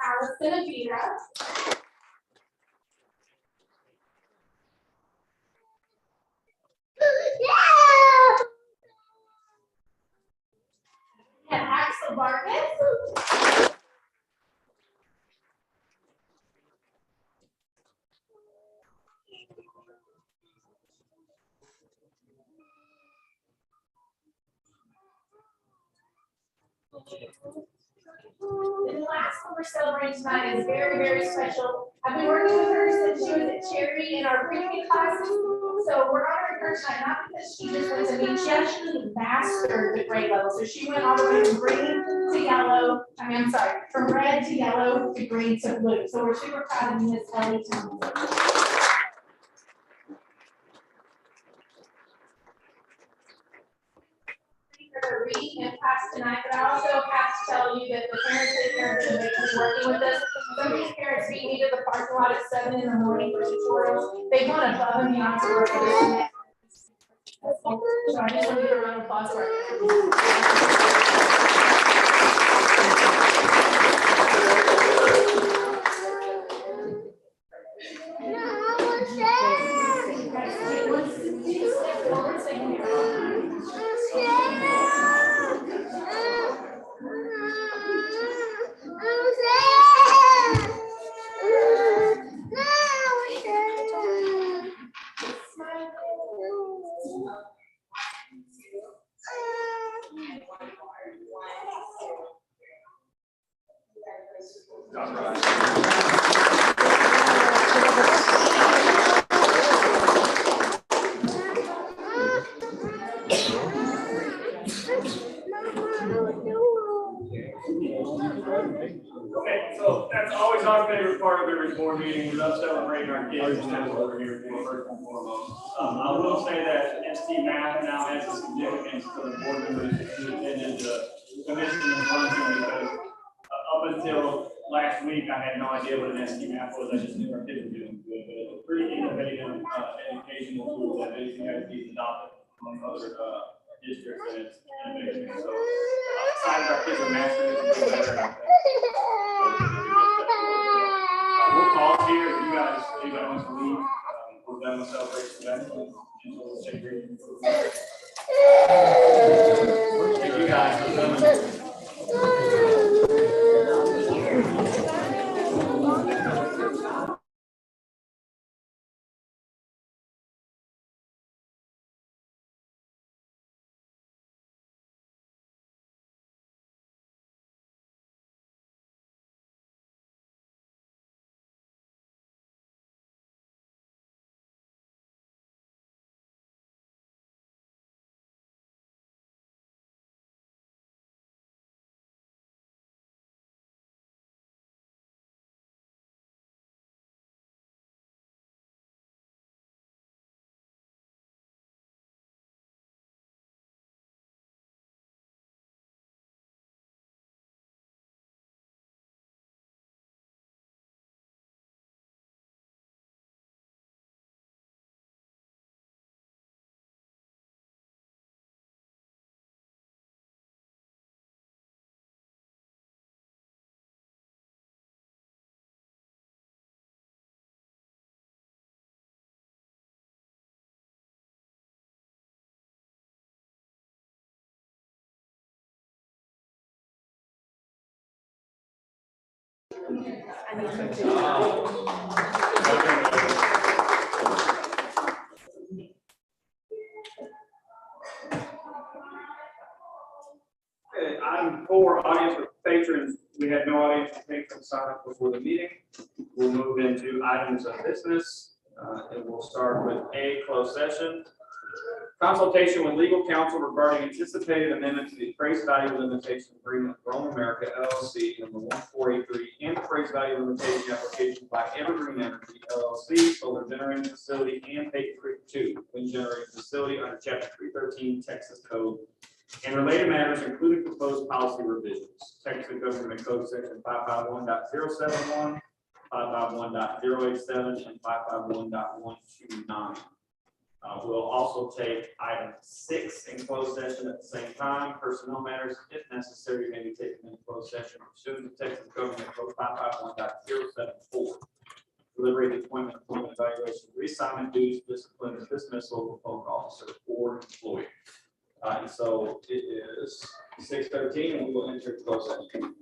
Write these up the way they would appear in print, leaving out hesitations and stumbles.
Allison Avita. And Axel Vargas. And the last one we're celebrating tonight is very, very special. I've been working with her since she was at Cherry in our pre-K classes. So we're honoring her tonight, not because she just went to meet, she actually mastered the grade level. So she went all the way from green to yellow, I'm sorry, from red to yellow to green to blue. So we're super proud of Miss Ellie Thompson. For reading and class tonight, but I also have to tell you that the parents that parents have been working with us. Some of these parents beat me to the parking lot at 7 in the morning for tutorials. They've gone above and beyond to work with us. So I just want to give a round of applause for it. Okay, so that's always our favorite part of every board meeting. We love celebrating our kids, and that's what we're here for, first and foremost. I will say that ST Math now has a significance to the board members who attended the commission luncheon, because up until last week, I had no idea what an ST Math was. I just knew our kids were doing good, but it's a pretty innovative educational tool that ACI's adopted among other districts, and it's innovative. So excited our kids are mastering it and doing better. We'll pause here if you guys want to leave. We're done with celebration of excellence. And we'll take your thank you guys for coming. Okay, item 4, audience with patrons. We had no audience with patrons sign up before the meeting. We'll move into items of business, and we'll start with A, closed session. Consultation with legal counsel regarding anticipated amendment to the appraised value limitation agreement with Rome America LLC number 1483 and appraised value limitation application by Evergreen Energy LLC, solar generating facility, and Peyton Creek 2, wind generating facility under Chapter 313 Texas Code, and related matters, including proposed policy revisions. Texas Government Code Section 551.071, 551.087, and 551.129. We'll also take item 6 in closed session at the same time. Personnel matters, if necessary, may be taken in closed session pursuant to Texas Government Code 551.074. Deliberate appointment, evaluation, reassignment, duties, discipline, or dismissal of a public officer or employee. And so it is 6:13, and we will enter closed session.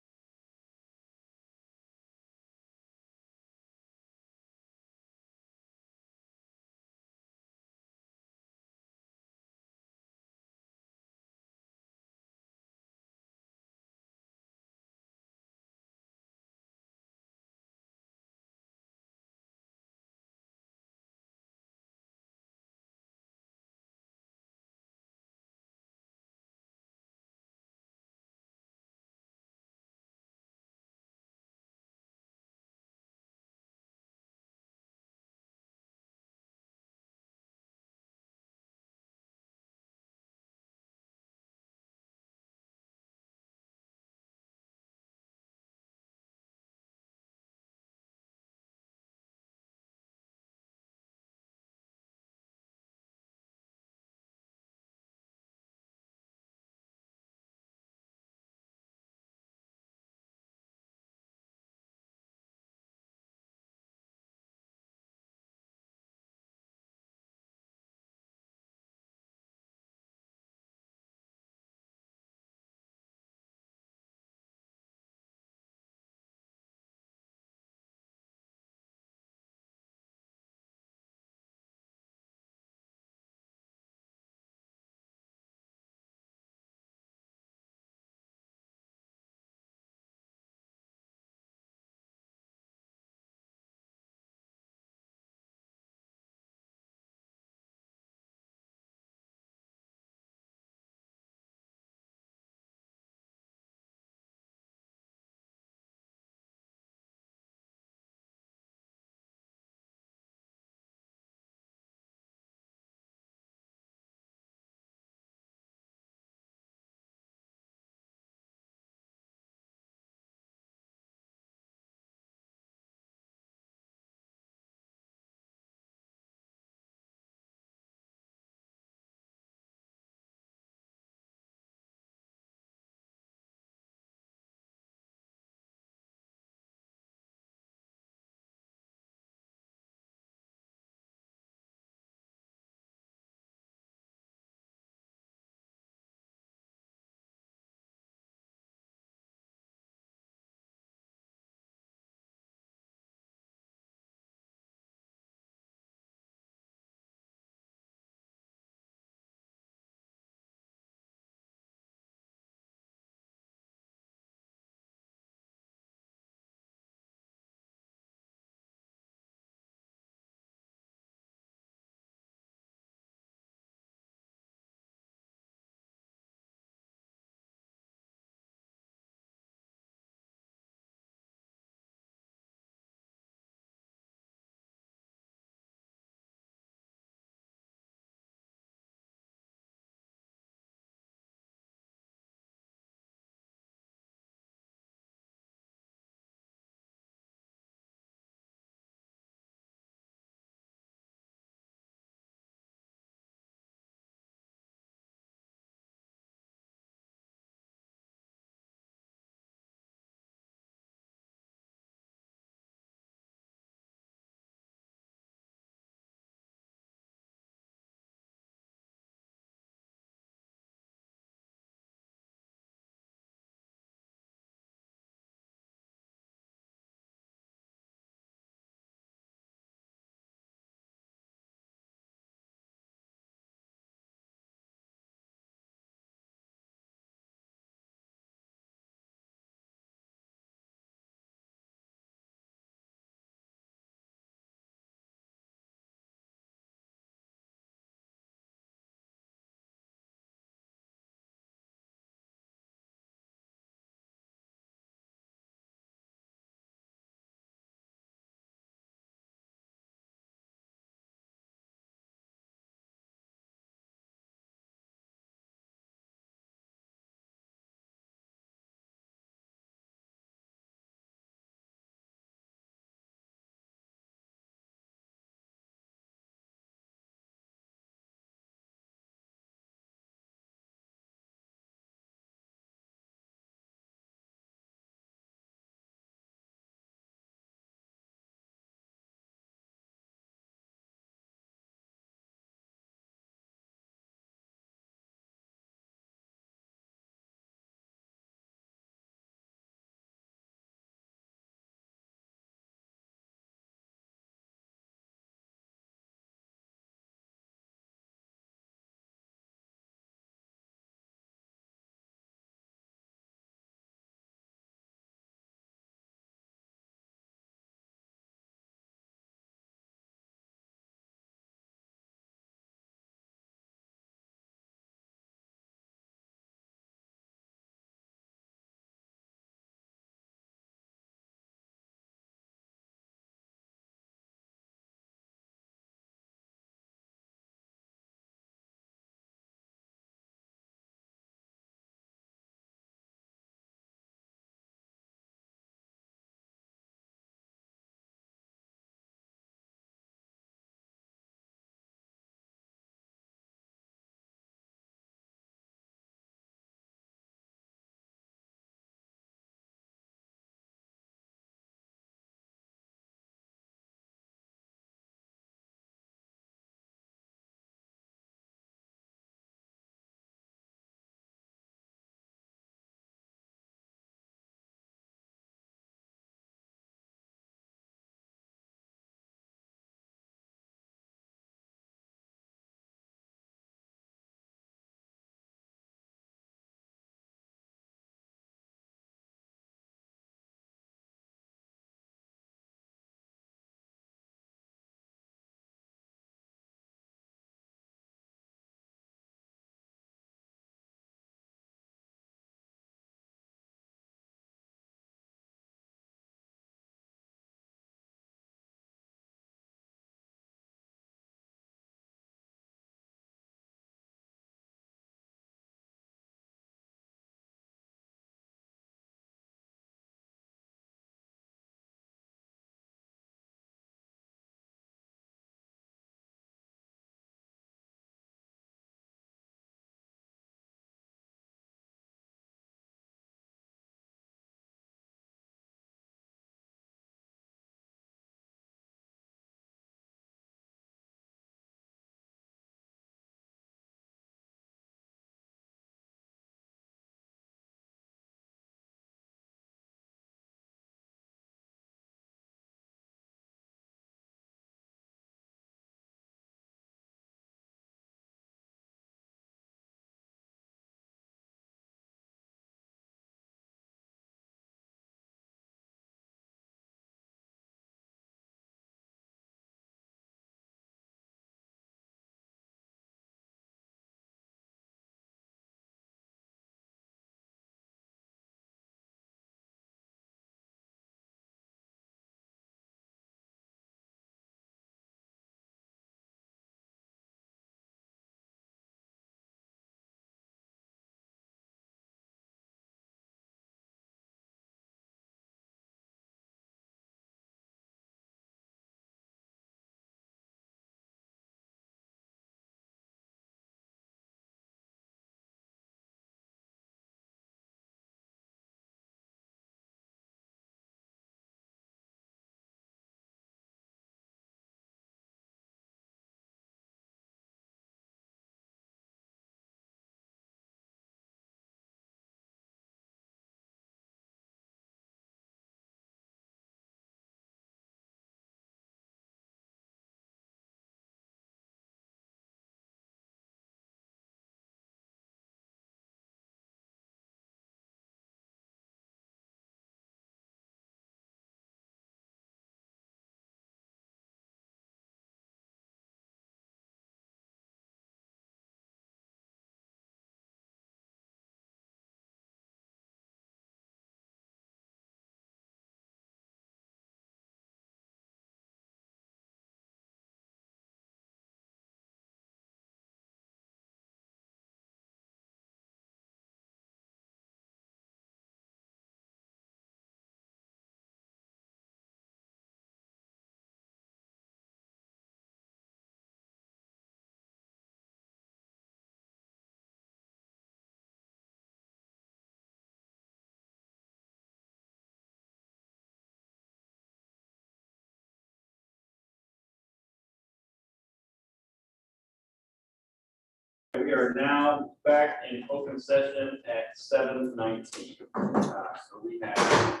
we are now back in open session at 7:19. So we have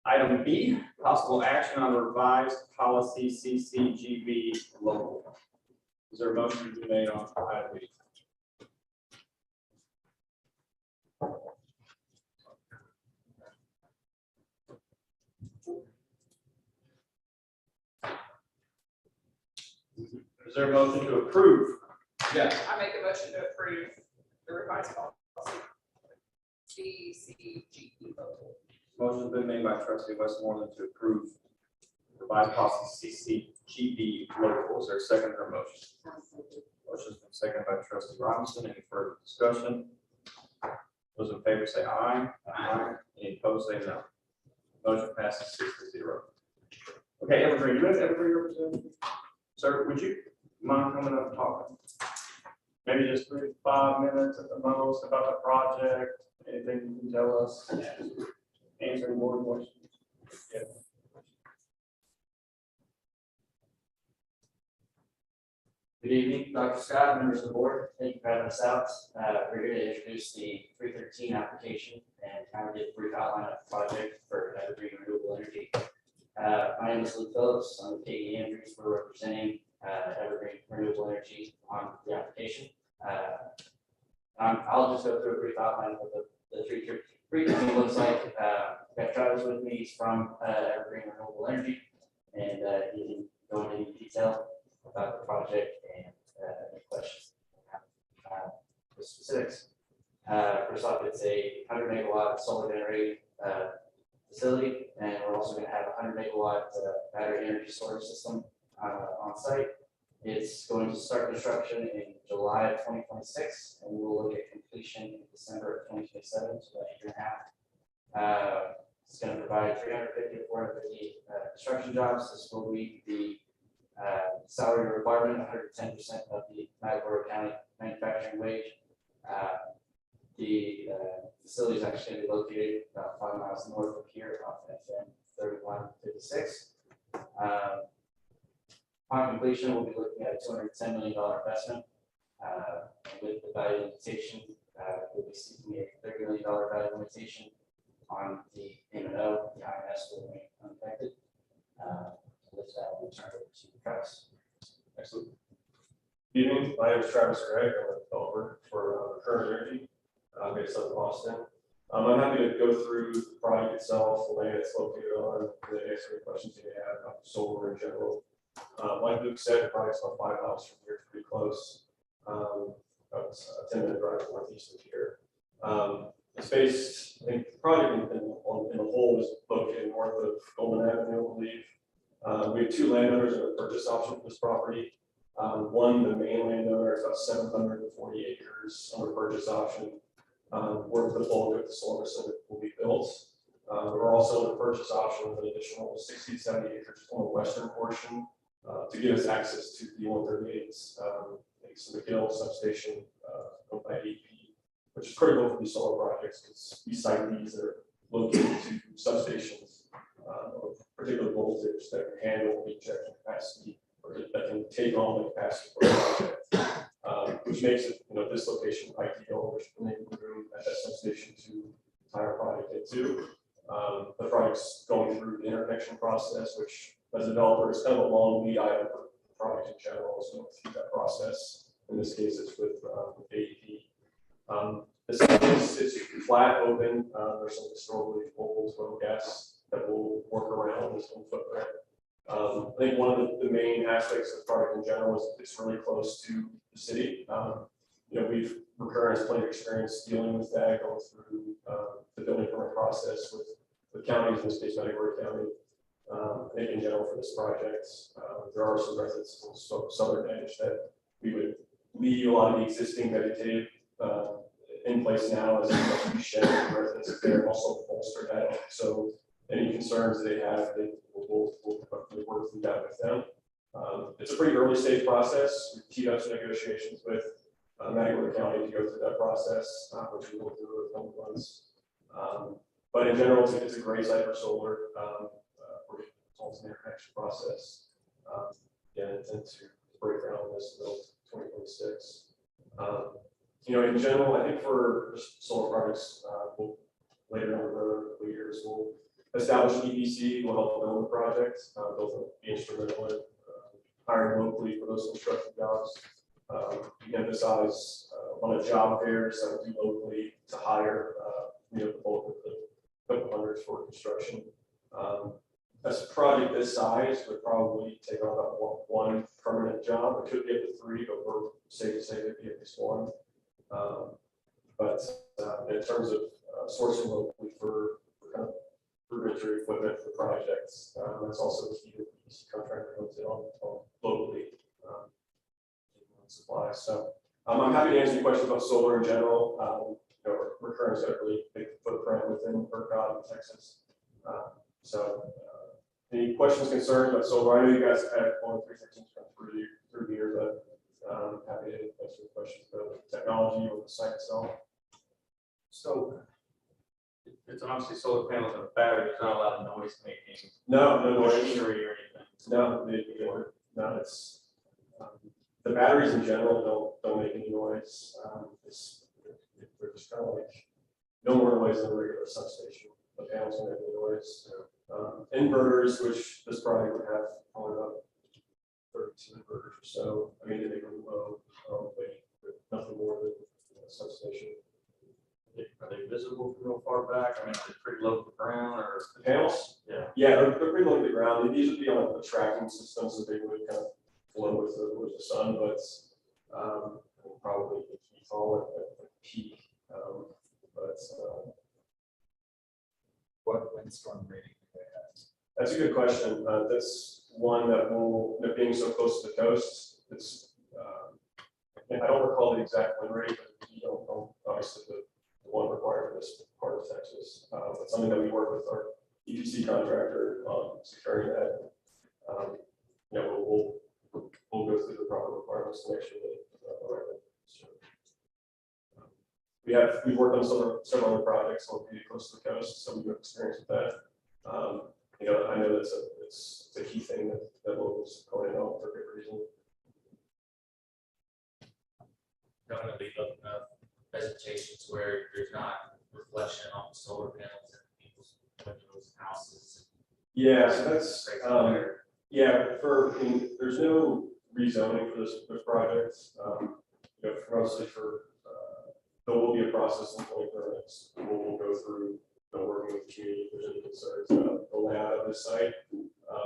item B, possible action on the revised policy CCGB local. Is there a motion to be made on item B? Is there a motion to approve? Yes. I make a motion to approve the revised policy. CCGB local. Motion's been made by trustee Westmoreland to approve revised policy CCGB local. Is there a second for motion? Motion's been seconded by trustee Robinson. Any further discussion? Those in favor say aye. Aye. Any opposed say no. Motion passes 6-0. Okay, Evergreen, do you have Evergreen representative? Sir, would you mind coming up and talking? Maybe just 3 to 5 minutes at the most about the project, anything you can tell us, answering more questions. Yeah. Good evening, Dr. Scott, members of the board. Thank you for having us out. We're here to introduce the 313 application and kind of give a brief outline of the project for Evergreen Renewable Energy. My name is Luke Phillips. I'm with Katie Andrews. We're representing Evergreen Renewable Energy on the application. I'll just go through a brief outline of the 313 looks like. I've got Travis with me. He's from Evergreen Renewable Energy, and he can go into any detail about the project and any questions. The specifics. First off, it's a 100 megawatt solar generating facility, and we're also going to have a 100 megawatt battery energy storage system on site. It's going to start construction in July of 2026, and we'll look at completion in December of 2027, so about a year and a half. It's going to provide 350 to 450 construction jobs. This will meet the salary requirement, 110% of the Matagorda County manufacturing wage. The facility is actually going to be located about 5 miles north of here off FM 3156. Upon completion, we'll be looking at a $210 million investment. With the value limitation, we'll be seeking a $30 million value limitation on the M&O. The INS will remain unaffected. With that, we'll turn it over to Travis. Excellent. Good evening. My name is Travis Gregg. I'm a developer for Current Energy, based out of Boston. I'm happy to go through the project itself, the land it's located on, and then answer any questions you may have about solar in general. Like Luke said, the project's about 5 miles from here, pretty close. About a 10-minute drive northeast of here. It's based, I think the project in the whole is located north of Golden Avenue, I believe. We have 2 landowners in a purchase option for this property. One, the main landowner, is about 740 acres under purchase option, where the bulk of the solar facility will be built. We're also in a purchase option with an additional 60 to 70 acres on the western portion to give us access to the 138s, so the Gill substation owned by AP, which is critical for these solar projects because these site needs are located to substations of particular voltage that can handle the injection capacity or that can take on the capacity for a project, which makes it, this location ideal, which will enable room at that substation to tie our project into. The project's going through the interconnection process, which as a developer is kind of a long lead item for the project in general, so through that process. In this case, it's with AEP. The site is flat, open. There's some historically old oil gas that will work around this whole footprint. I think one of the main aspects of the project in general is it's really close to the city. We've recurrence plenty of experience dealing with that, going through the building permit process with counties, in this case, Matagorda County. I think in general for this project, there are some residents on the southern edge that we would leave a lot of the existing vegetative in place now as we shed residents there, also bolster that. So any concerns they have, we'll work through that with them. It's a pretty early stage process. We've teed up some negotiations with Matagorda County to go through that process, which we will do in a couple months. But in general, it's a great site for solar. We're also in the interconnection process. Intend to break ground on this until 2026. In general, I think for solar projects, we'll later on in the couple years, we'll establish an EPC, will help build the project, they'll be instrumental in hiring locally for those construction jobs. We emphasize on the job fairs that we do locally to hire, the bulk of the couple hundreds for construction. As a project this size would probably take on about one permanent job. It could get to 3, but we're safe to say it'd be at least 1. But in terms of sourcing locally for kind of rudimentary equipment for projects, that's also a key to the contractor comes in on locally supply. So I'm happy to answer your questions about solar in general. Recurrent's got a really big footprint within ERCOT in Texas. Any questions, concerns about solar? I know you guys have had 313 come through the year, but I'm happy to answer questions about the technology or the site itself. So it's obviously solar panels and batteries, not a lot of noise making. No noise. Machinery or anything. No, it's the batteries in general don't make any noise. They're just kind of like no more noise than a regular substation. The panels don't make any noise. Inverters, which this product would have probably about 32 inverters or so. I mean, they make them low, but nothing more than a substation. Are they visible from real far back? I mean, are they pretty low to the ground or? The panels? Yeah, they're pretty low to the ground. These would be on a tracking system, so they would kind of flow with the sun, but probably if you call it a peak. What windstorm rating do they have? That's a good question. That's one that will, being so close to the coast, it's, I don't recall the exact wind rate, but you know, obviously the one required for this part of Texas. It's something that we work with our EPC contractor on securing that. We'll go through the proper requirements to make sure that we've worked on several other projects located close to the coast, so we've got experience with that. I know it's a key thing that locals point out for good reason. Going to be looking up presentations where there's not reflection on the solar panels and people's windows, houses. Yeah, so that's there's no rezoning for this project. Mostly for there will be a process in 2030. We'll go through working with the community if there's any concerns about the layout of this site.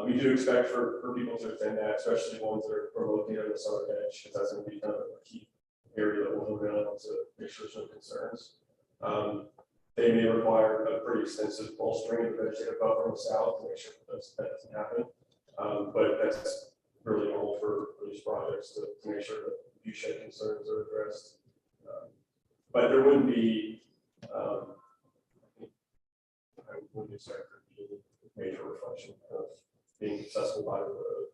We do expect for people to attend that, especially ones that are located on the southern edge, because that's going to be kind of a key area that we'll move on to make sure there's no concerns. They may require a pretty extensive bolstering of the vegetative buffer on the south to make sure that doesn't happen. But that's really normal for these projects to make sure that view shed concerns are addressed. But there wouldn't be, I wouldn't expect there to be a major reflection of being accessible by the road.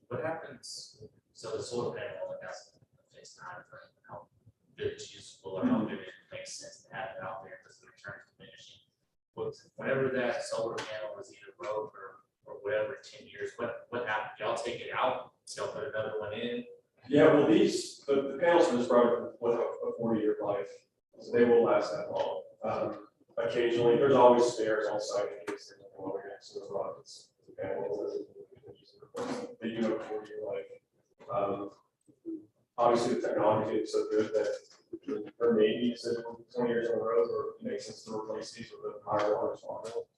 What happens? So the solar panel only has a fixed time frame, how good it's useful or how good it makes sense to have it out there because the return is diminishing. Whenever that solar panel is either broke or whatever, 10 years, what happened? Y'all take it out, y'all put another one in? Yeah, well, the panels for this product will have a 40-year life, so they will last that long. Occasionally, there's always spares on site in case there's nothing over next to the rockets. The panels, they do have a 40-year life. Obviously, the technology is so good that there may be 20 years on the road where it makes sense to replace these with a higher wattage model.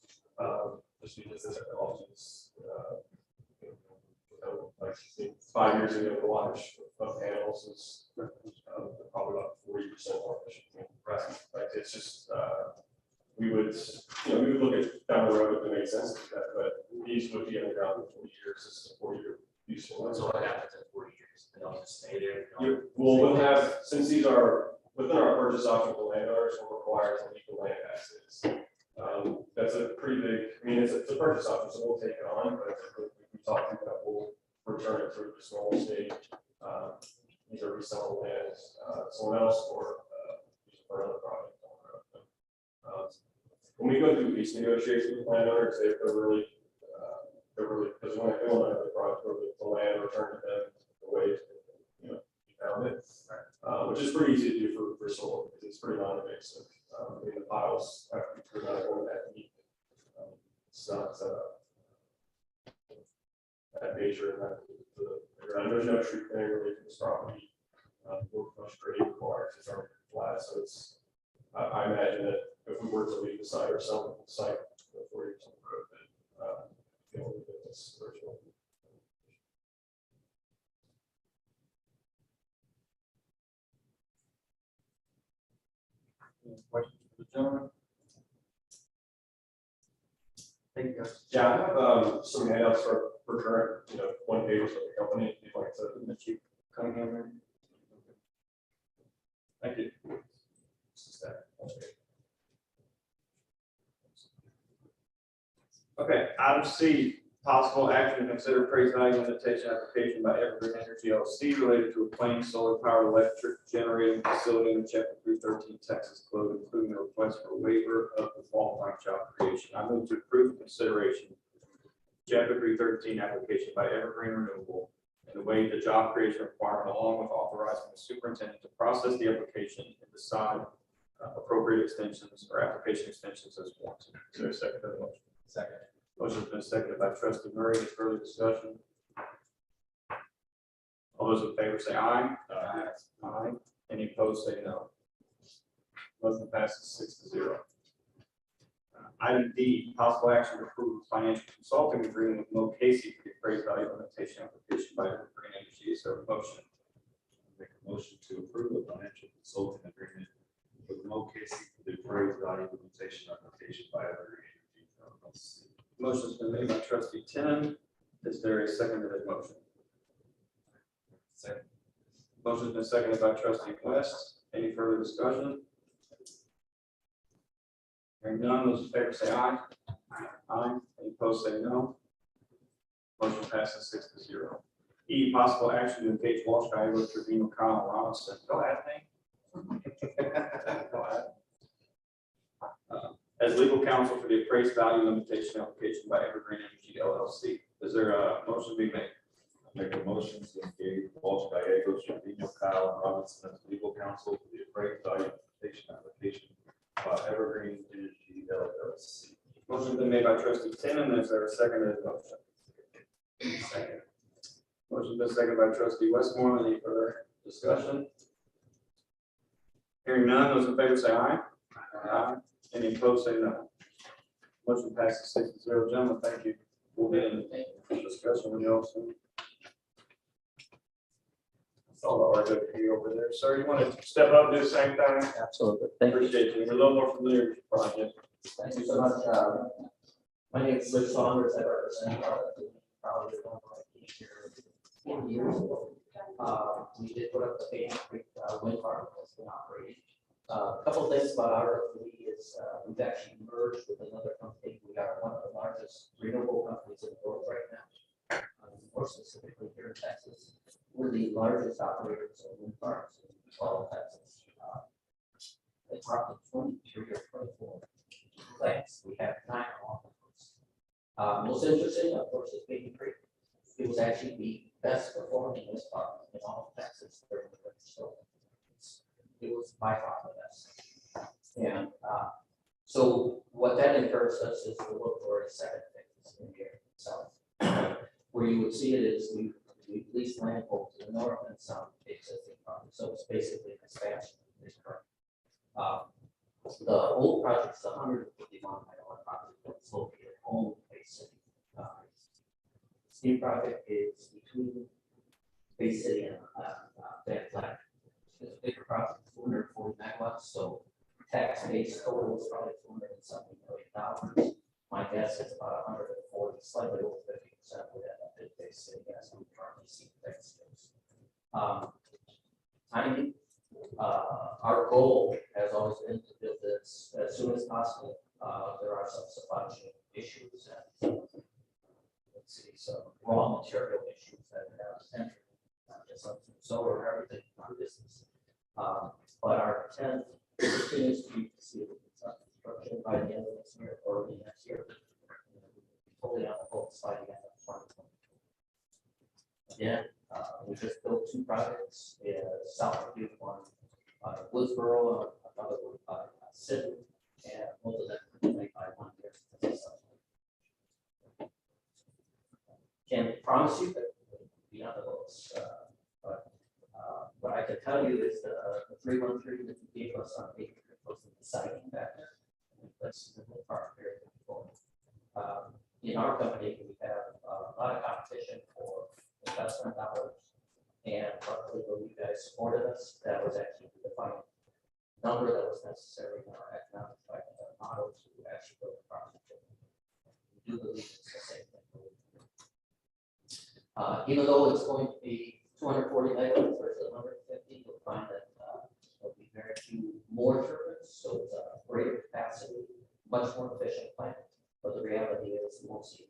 Just because the technology is, like 5 years ago, the wattage of panels is probably about 40% more efficient. Right. Like it's just we would look at down the road if it makes sense to do that, but these would be on the ground in 40 years. This is a 4-year useful life. So what happens in 40 years? They'll just stay there. We'll have, since these are within our purchase option for landowners, will require to leave the land as is. That's a pretty big, it's a purchase option, so we'll take it on, but we talked about that we'll return it to its normal state. Either resell the land to someone else or use it for another project. When we go through lease negotiations with landowners, they're really because when I have the project where the land returned to them the way which is pretty easy to do for solar, because it's pretty non-invasive. I mean, the piles have to be turned out going that deep. It's not, that nature, and that, there's no tree clearing related to this property. We're much grading required, it's already flat, so it's, I imagine that if we were to leave the site or sell the site before years on the road, then, you know, it's virtual. Questions for the gentleman? Thank you. Yeah, I have some handouts for current, you know, one page for the company, if you'd like to. Cunningham. Thank you. Okay, item C, possible action to consider praise value limitation application by Evergreen Energy LLC related to a plain solar powered electric generating facility in Chapter 313 Texas Code, including a request for waiver of the qualifying job creation. I move to approve consideration Chapter 313 application by Evergreen Renewable and to waive the job creation requirement along with authorizing the superintendent to process the application and decide appropriate extensions or application extensions as warranted. Is there a second to the motion? Second. Motion's been seconded by trustee Murray. Any further discussion? All those in favor say aye. Aye. Aye. Any opposed say no. Motion passes 6-0. Item D, possible action to approve financial consulting agreement with Mo Casey for the appraised value limitation application by Evergreen Energy. Is there a motion? Make a motion to approve a financial consulting agreement with Mo Casey for the appraised value limitation application by Evergreen Energy LLC. Motion's been made by trustee Tim. Is there a second to that motion? Second. Motion's been seconded by trustee West. Any further discussion? Hearing none, those in favor say aye. Aye. Any opposed say no. Motion passes 6-0. E, possible action to engage Walsh Gallagher, Trevino, Kyle, and Robinson. Go ahead, Nate. Go ahead. As legal counsel for the appraised value limitation application by Evergreen Energy LLC. Is there a motion to be made? Make a motion to engage Walsh Gallegos, Trevino, Kyle, and Robinson as legal counsel for the appraised value limitation application by Evergreen Energy LLC. Motion's been made by trustee Timmon. Is there a second to the motion? Second. Motion's been seconded by trustee Westmore. Any further discussion? Hearing none, those in favor say aye. Aye. Any opposed say no. Motion passes 6-0. Gentlemen, thank you. We'll be in discussion with you also. That's all I got for you over there. Sir, you want to step up and do the same thing? Absolutely. Thank you. Appreciate you. We're a little more familiar with your project. Thank you so much. My name is Rich Saunders. I represent probably one of my here 40 years ago. We did put up the Bay Creek wind farm that's been operating. A couple of things about our fleet is we've actually merged with another company. We are one of the largest renewable companies in the world right now. More specifically here in Texas, we're the largest operators of wind farms in all of Texas. It's roughly 23 or 24 plants. We have 9 along the coast. Most interesting, of course, is Baby Creek. It was actually the best performing wind farm in all of Texas during the winter storm. It was by far the best. And so what that encouraged us is to look for a second phase in here itself. Where you would see it is we leased land both to the north and south of the existing project. So it's basically an expansion of this current. The old project is 151 megawatt project that's located at home Bay City. This new project is between Bay City and Van Fleck. It's a bigger project, 240 megawatts. So tax base total is probably $270 million. My guess is about 140, slightly over 50% would end up in Bay City as we currently see tax base. Timing. Our goal has always been to build this as soon as possible. There are some supply chain issues and let's see, some raw material issues that have entered, not just some solar, everything in our business. But our intent continues to be to see construction by the end of this year or the next year. Totally on the books by the end of 2022. Again, we just built 2 projects in South of Duke, one Woodsboro, another one by Sidney, and both of them were made by one year. Can't promise you that it will be on the books, but what I can tell you is the 313 that you gave us on paper was the deciding factor. That's the whole part here. In our company, we have a lot of competition for investment dollars. And luckily, when you guys supported us, that was actually the final number that was necessary in our economic model to actually build the project. We do believe it's the same thing. Even though it's going to be 240 megawatts versus 150, you'll find that there'll be very few more turbines, so it's a greater capacity, much more efficient plant. But the reality is, you won't see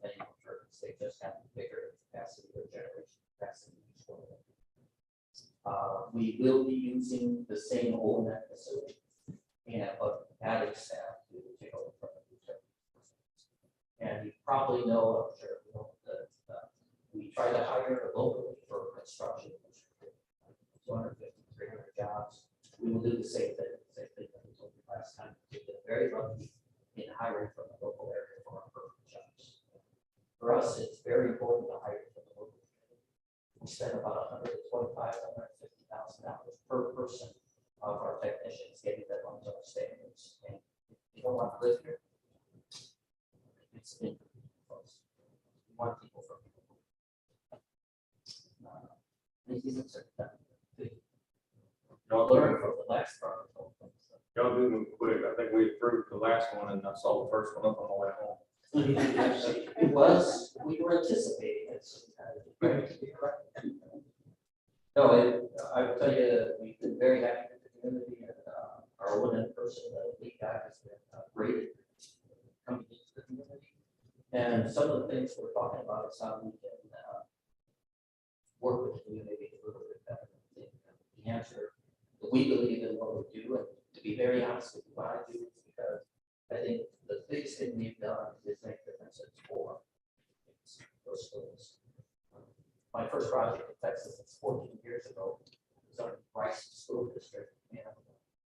many more turbines. They just have bigger capacity or generation capacity. We will be using the same old net facility, and but adding staff to take over from the new turbines. And you probably know, I'm sure you know, that we try to hire locally for construction, 250, 300 jobs. We will do the same thing that we told you last time. We've been very lucky in hiring from the local area for our perfect jobs. For us, it's very important to hire from the local area. We spend about $125,000 to $150,000 per person of our technicians getting them on our standards. And if you don't want to live here, it's been close. We want people from Y'all learn from the last project. Y'all do move quick. I think we approved the last one and I saw the first one up on the way home. It was, we were anticipating it. No, I will tell you, we've been very happy with the community and our one in person, the lead guy has been great coming into the community. And some of the things we're talking about is how we can work with the community a little bit better. The answer that we believe in what we do, and to be very honest with you, what I do is because I think the biggest thing we've done is make differences for those schools. My first project in Texas, it's 14 years ago, was on Rice School District, and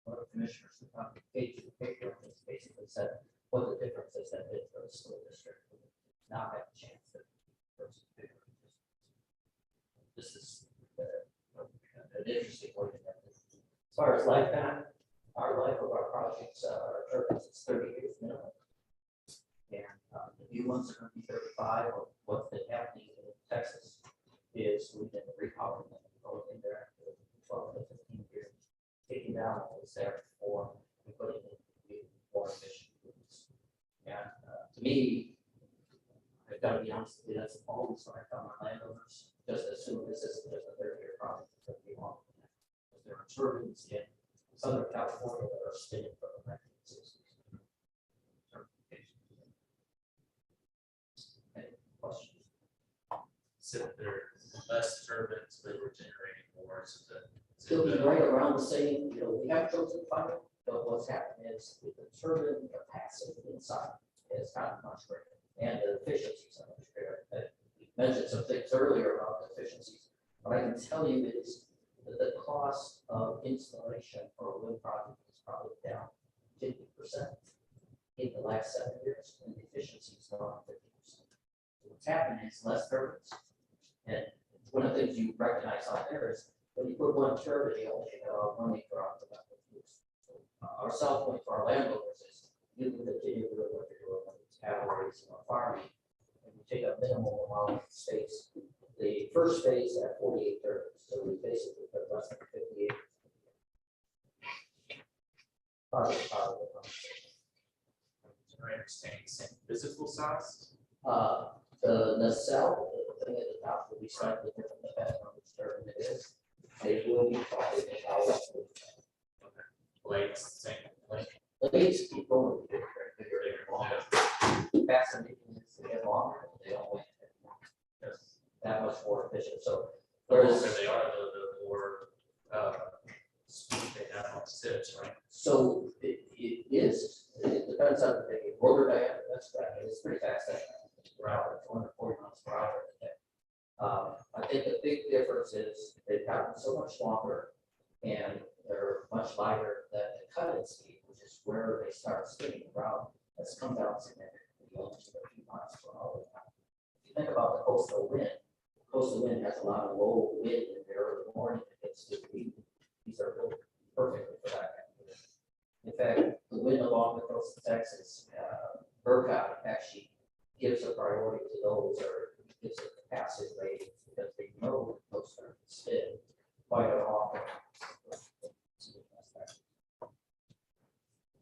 one of the commissioners who got the page of the paper basically said what the difference is that made for the school district. Now have a chance that this is an interesting way to get this. As far as lifetime, our life of our projects, our turbines is 30 years minimum. And the new ones are going to be 35. Or what's been happening in Texas is we've been repowering them, going in there for 12 to 15 years, taking down what was there before and putting in more efficient units. And to me, I've got to be honest with you, that's always what I tell my landowners. Just as soon as this is just a 30-year project, it's going to be long. There are turbines in Southern California that are spinning from the 1960s. Any questions? So there are less turbines, but we're generating more, so that. Still be right around the same, you know, we have chosen fire, but what's happened is the turbine capacity inside has gotten much greater, and the efficiencies are much greater. You mentioned some things earlier about the efficiencies. What I can tell you is that the cost of installation for a wind project is probably down 50% in the last 7 years, and the efficiency is gone 50%. So what's happened is less turbines, and one of the things you recognize out there is when you put one turbine, you only get 1 acre off the back of the use. Our sell point for our landowners is you can continue doing what you're doing, whether it's cattle raising or farming, and you take a minimal amount of space. The first phase at 48 turbines, so we basically put less than 50 acres. I understand the same physical size. The nacelle, the thing at the top will be slightly different depending on which turbine it is. They will be probably Blades, same blade. the blades keep going bigger and longer. Fascinating is they get longer, they don't weigh that much more efficient. So The there's longer they are, the more speed they have on tips, right? so it is. It depends on the rotor diameter. That's right. It's pretty fast. Around 240 miles per hour. I think the big difference is they've gotten so much longer, and they're much lighter than the cut-in speed, which is where they start spinning around. That's come down significantly, to a few miles per hour. If you think about the coastal wind has a lot of low wind in the early morning. It gets to the evening. These are built perfectly for that kind of wind. In fact, the wind along the coast of Texas, ERCOT actually gives a priority to those, or gives a capacity rating, because they know those are spin quite often.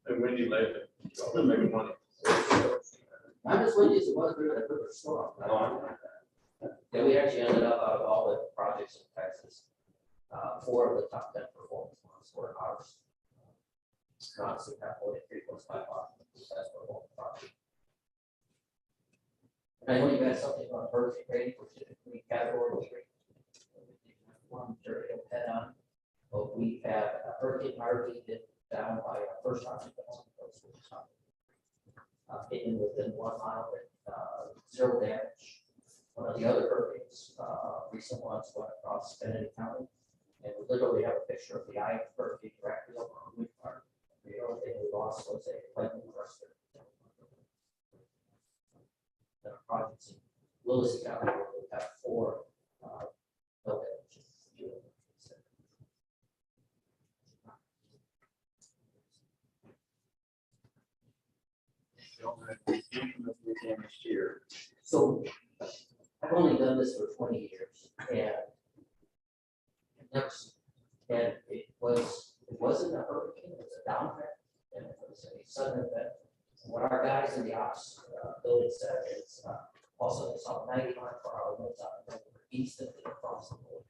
And when you left it, you're making money. Not as windy as it was during the river storm. Yeah, we actually ended up out of all the projects in Texas, 4 of the top 10 performance ones were ours. Not so happily, 3.5 miles, that's what whole project. I know you had something on hurricane rating, which typically category 3. One sure you'll head on, but we had a hurricane Harvey hit down by our first time. Hitting within 1 mile with 0 damage. One of the other hurricanes, recent ones went across Kennedy County, and we literally have a picture of the eye of the hurricane directly over our wind farm. The only thing we lost was a lightning arrestor. The projects in Willis County, where we have 4 no damage. Next year. So I've only done this for 20 years, and it wasn't a hurricane, it was a downdraft, and it was a sudden event. What our guys in the ops building said is also they saw 90 miles per hour winds out of instantly across the board.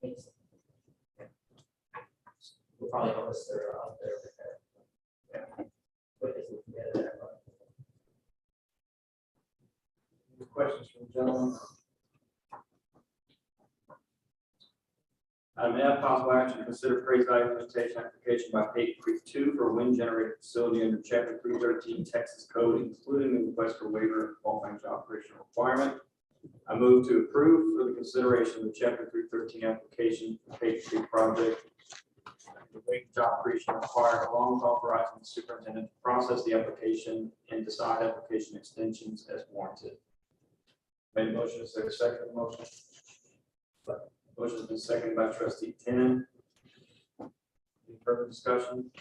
Instantly. We'll probably notice they're out there with that. Quick as we can get it there. Any questions from the gentlemen? Item F, possible action to consider praise value limitation application by Peyton Creek 2 for wind generated facility under Chapter 313 Texas Code, including the request for waiver of qualifying job operational requirement. I move to approve for the consideration of the Chapter 313 application for Peyton Creek project. The waiver job creation required, along with authorizing the superintendent to process the application and decide application extensions as warranted. Made motion, is there a second to the motion? Motion has been seconded by trustee Tenon. Any further discussion?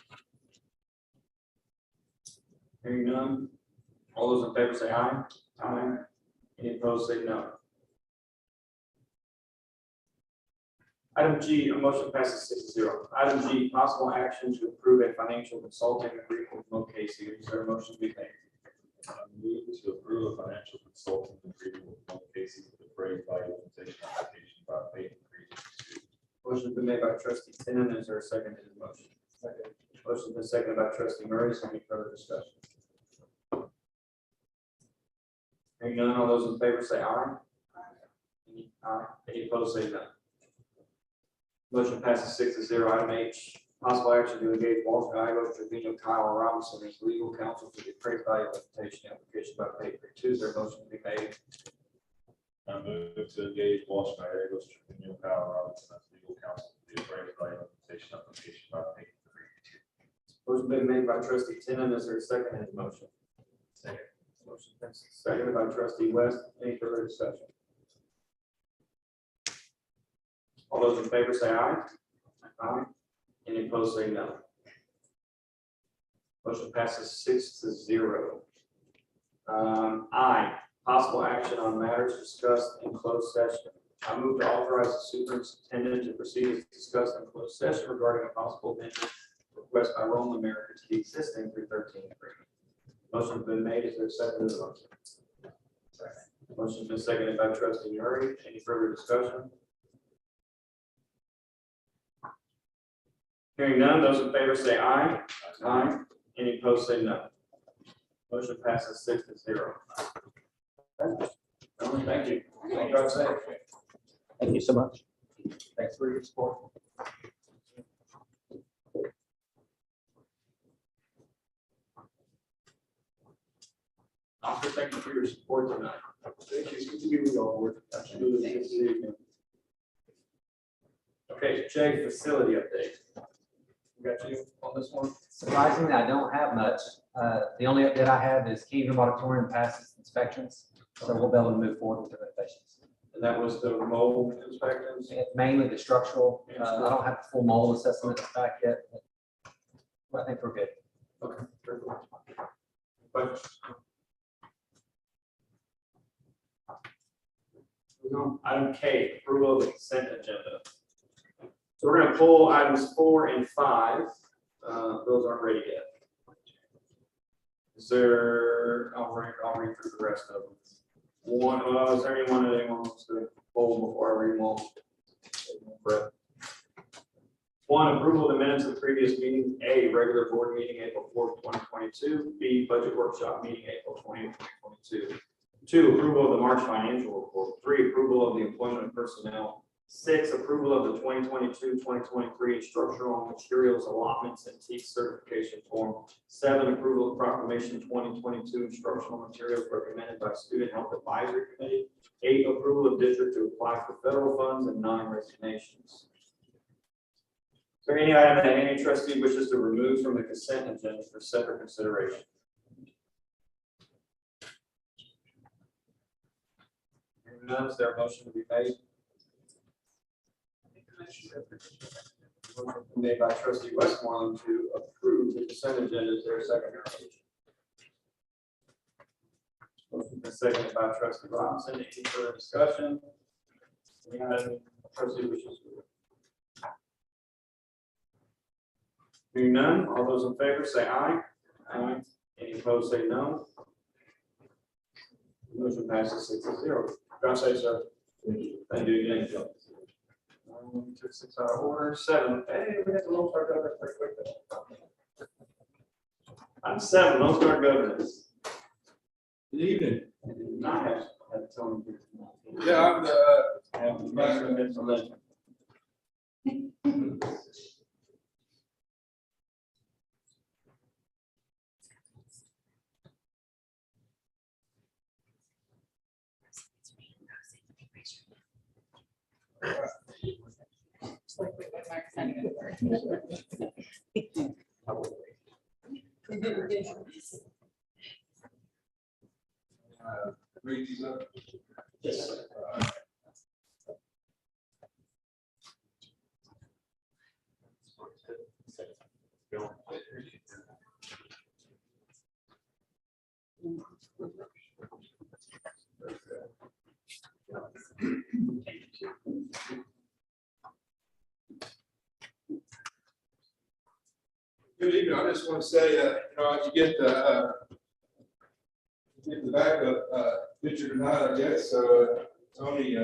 Hearing none. All those in favor say aye. Aye. Any opposed say no. Item G, a motion passes 6-0. Item G, possible action to approve a financial consulting agreement with Mo Casey. Is there a motion to be made? Move to approve a financial consulting agreement with Mo Casey for the praise value limitation application by Peyton Creek 2. Motion has been made by trustee Tenon. Is there a second to the motion? Second. Motion has been seconded by trustee Murray. Is there any further discussion? Hearing none, all those in favor say aye. Aye. Any opposed say no. Motion passes 6-0. Item H, possible action to engage Walsh Guygo, Trevino, Kyle, and Robinson as legal counsel for the appraised value limitation application by Peyton Creek 2. Is there a motion to be made? I move to engage Walsh Gallegos, Trevino, Kyle, Robinson as legal counsel for the appraised value limitation application by Peyton Creek 2. Motion been made by trustee Tenon. Is there a second in the motion? Second. Motion been seconded by trustee West. Any further discussion? All those in favor say aye. Aye. Any opposed say no. Motion passes 6-0. I, possible action on matters discussed in closed session. I move to authorize the superintendent to proceed as discussed in closed session regarding a possible amendment request by Roland America to the existing 313 agreement. Motion has been made. Is there a second to the motion? Second. Motion has been seconded by trustee Murray. Any further discussion? Hearing none, those in favor say aye. Aye. Any opposed say no. Motion passes 6-0. Thank you. Drive safe. Thank you so much. Thanks for your support. Officer, thank you for your support tonight. Thank you. It's good to be with you all. Absolutely. Good to see you again. Okay, Jay, facility update. got you on this one? Surprisingly, I don't have much. The only update I have is Kingdom Auditorium passes inspections, so we'll be able to move forward with the renovations. And that was the mold inspections? Mainly the structural, I don't have the full mold assessment back yet, but I think we're good. Okay. Very good. Questions? Item K, approval of the consent agenda. So we're gonna pull items 4 and 5. Those aren't ready yet. Is there, I'll read through the rest of them. Is there anyone that anyone wants to pull before I read them all? Brett. 1, approval of the minutes of the previous meeting. A, regular board meeting, April 4th, 2022. B, budget workshop meeting, April 20th, 2022. 2, approval of the March financial report. 3, approval of the employment of personnel. 6, approval of the 2022-2023 instructional materials allotments and teach certification form. 7, approval of proclamation 2022 instructional materials recommended by Student Health Advisory Committee. 8, approval of district to apply for federal funds, and 9, resignations. Is there any item that any trustee wishes to remove from the consent agenda for separate consideration? Hearing none, is there a motion to be made? Motion made by trustee Westmoreland to approve the consent agenda. Is there a second? Motion been seconded by trustee Robinson. Any further discussion? Any item trustee wishes to? Hearing none, all those in favor say aye. Aye. Any opposed say no. Motion passes 6-0. Josh, say so. Thank you again, Joe. Took 6 out of order. 7. Hey, we got the Lone Star governance pretty quick. I'm 7. Lone Star governance. Good evening. I have Tony. Yeah, I'm Have Master and Vince Legend. read these up. Yes. Good evening. I just want to say, you get the backup picture tonight, I guess. So Tony,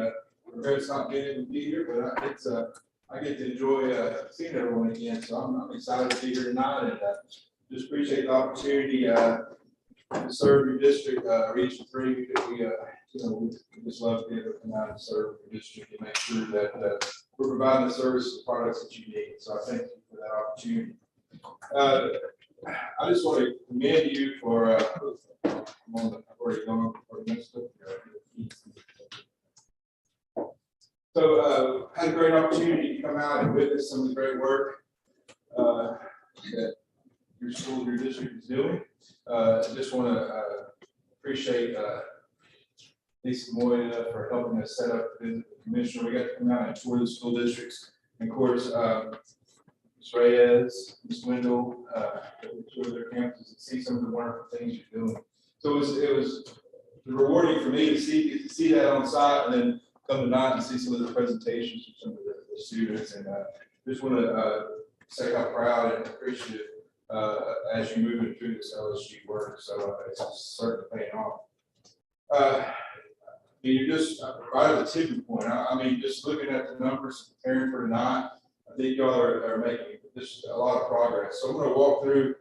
regrets not being able to be here, but I get to enjoy seeing everyone again. So I'm excited to be here tonight, and just appreciate the opportunity to serve your district, Region 3, because we just love to be able to come out and serve your district and make sure that we're providing the services and products that you need. So I thank you for that opportunity. I just want to commend you for So had a great opportunity to come out and witness some of the great work that your school, your district is doing. I just want to appreciate Lisa Moya for helping us set up the commissioner. We got to come out and tour the school districts. And of course, Ms. Reyes, Ms. Wendell, tour their campuses and see some of the wonderful things you're doing. So it was rewarding for me to see that on site, and then come tonight and see some of the presentations from some of the students. And just want to say how proud and appreciative as you move through this LSG work. So it's certainly paying off. You just right at the tipping point. I mean, just looking at the numbers, preparing for tonight, I think y'all are making just a lot of progress. So I'm going to walk through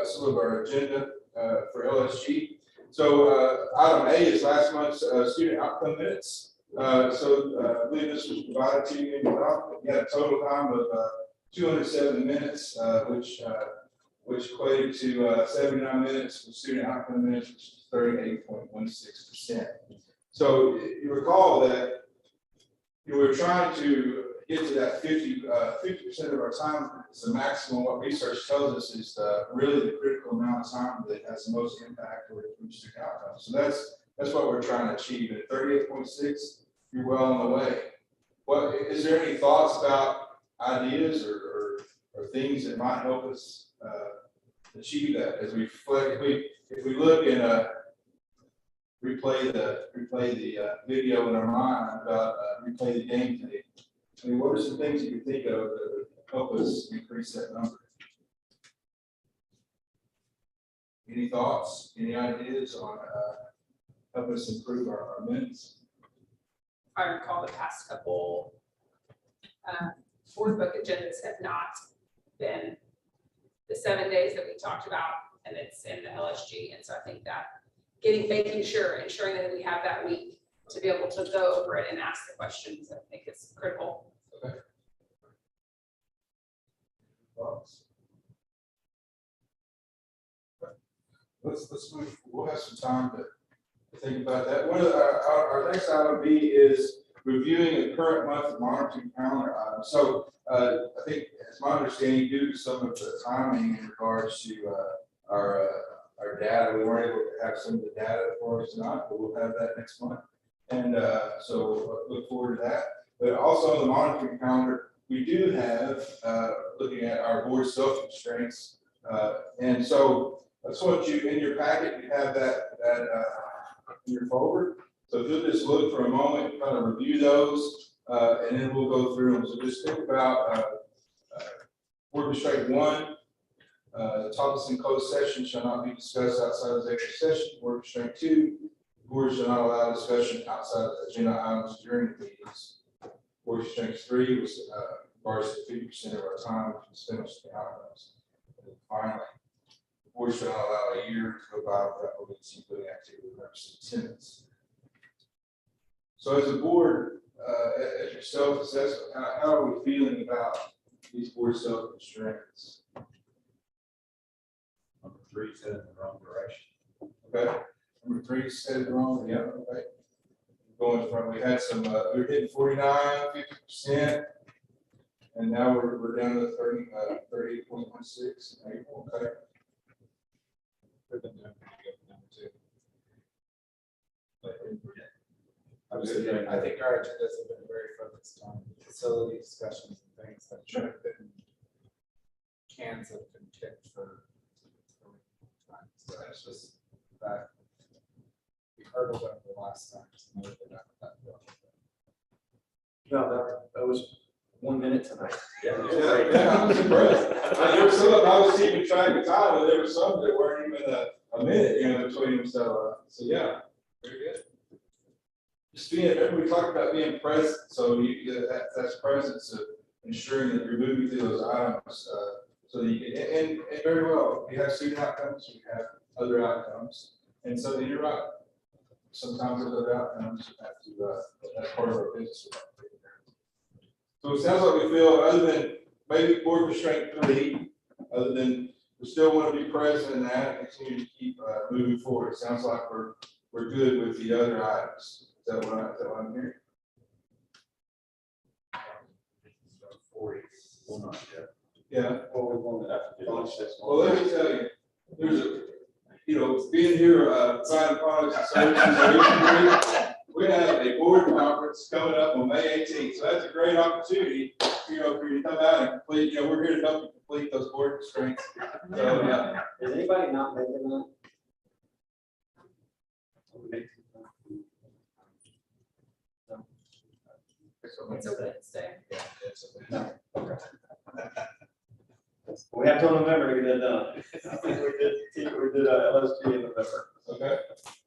some of our agenda for LSG. So item A is last month's student outcome minutes. I believe this was provided to you in your document. We had a total time of 207 minutes, which equated to 79 minutes for student outcome minutes, which is 38.16%. So you recall that we were trying to get to that 50% of our time is the maximum. What research tells us is really the critical amount of time that has the most impact or boosts the outcome. So that's what we're trying to achieve. At 38.6, you're well on the way. What is there any thoughts about ideas or things that might help us achieve that as we reflect? If we look and replay the video in our mind about replay the game tape. I mean, what are some things you can think of that would help us increase that number? Any thoughts? Any ideas on help us improve our minutes? I recall the past couple board book agendas have not been the 7 days that we talked about, and it's in the LSG. And so I think that ensuring that we have that week to be able to go over it and ask the questions, I think is critical. Okay. Thoughts? Let's move. We'll have some time to think about that. One of our next item B is reviewing the current month monitoring calendar items. So I think, it's my understanding, due to some of the timing in regards to our data, we weren't able to have some of the data for us tonight, but we'll have that next month. And so look forward to that. But also on the monitoring calendar, we do have looking at our board self-constraints. And so I just want you, in your packet, you have that in your folder. So if you'll just look for a moment, kind of review those, and then we'll go through them. So just think about board constraint 1. Topics in closed session shall not be discussed outside of the executive session. Board constraint 2. Board shall not allow discussion outside of the agenda items during the meetings. Board constraint 3 was regards to 50% of our time to spend on the items. And finally, the board shall not allow a year to go by without releasing including activity representing attendance. So as a board, as your self-assessment, how are we feeling about these board self-constraints? Number 3 is headed in the wrong direction. Okay. Number 3 is headed wrong. Yeah. Okay. Going from, we had some, we were hitting 49, 50%, and now we're down to 38.16 in April. Okay. We've been doing pretty good with number 2. But I think our agendas have been very focused on facility discussions and things that should have been cans have been kicked for time. So it's just that we hurdled over the last time. So maybe they're not that well. No, that was 1 minute tonight. Yeah, I was impressed. There were some, I was keeping track of time, but there were some that weren't even a minute, between them. So yeah, very good. Just being, remember we talked about being present, so that's presence of ensuring that you're moving through those items, so that you can, and very well, we have student outcomes, we have other outcomes, and so you're right. Sometimes those other outcomes have to, that's part of our business. So it sounds like we feel, other than maybe board constraint 3, other than we still want to be present in that and continue to keep moving forward. It sounds like we're good with the other items. Is that what I'm hearing? 40. Well, not yet. Yeah. Well, we want to have to do this. Well, let me tell you, there's being here, providing products and services. We have a board conference coming up on May 18th, so that's a great opportunity, for you to come out and complete. We're here to help you complete those board constraints. So, Is anybody not making that? It's a Wednesday. We have till November to get that done. I think we did LSG in November. Okay,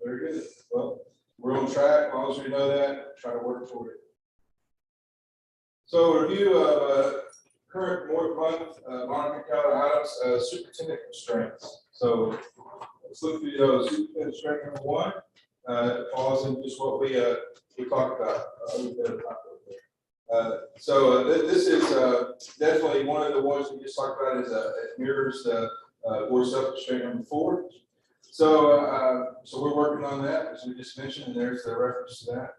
very good. Well, we're on track. As long as we know that, try to work toward it. So, review of current month monitoring calendar items, superintendent constraints. So, let's look through those. Superintendent constraint number 1 falls in just what we talked about. This is definitely one of the ones we just talked about. Is it mirrors the board self-constraint number 4. So we're working on that, as we just mentioned, and there's the reference to that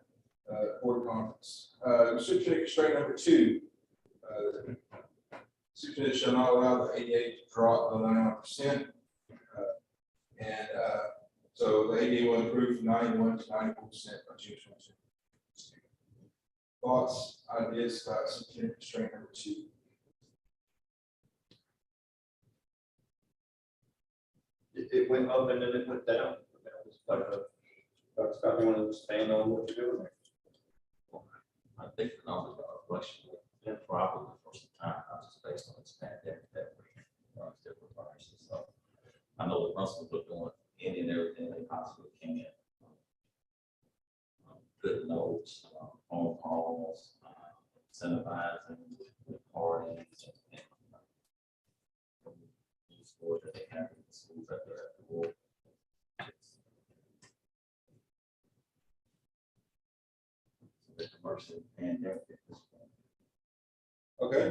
board conference. Superintendent constraint number 2 Superintendent shall not allow the ADA to drop below 91%. So the ADA will improve from 91 to 94% by June 22. Thoughts, ideas about superintendent constraint number 2? It went up and then it went down. Like Dr. Scott, you want to expand on what you're doing there? I think the numbers are fluctuating, and probably for some time, not just based on this pandemic that we run different viruses. So I know the principals are doing any and everything they possibly can. Good notes, phone calls, incentivizing with parties and schools that they have in the schools that they're at the work. The commercial pandemic at this point. Okay.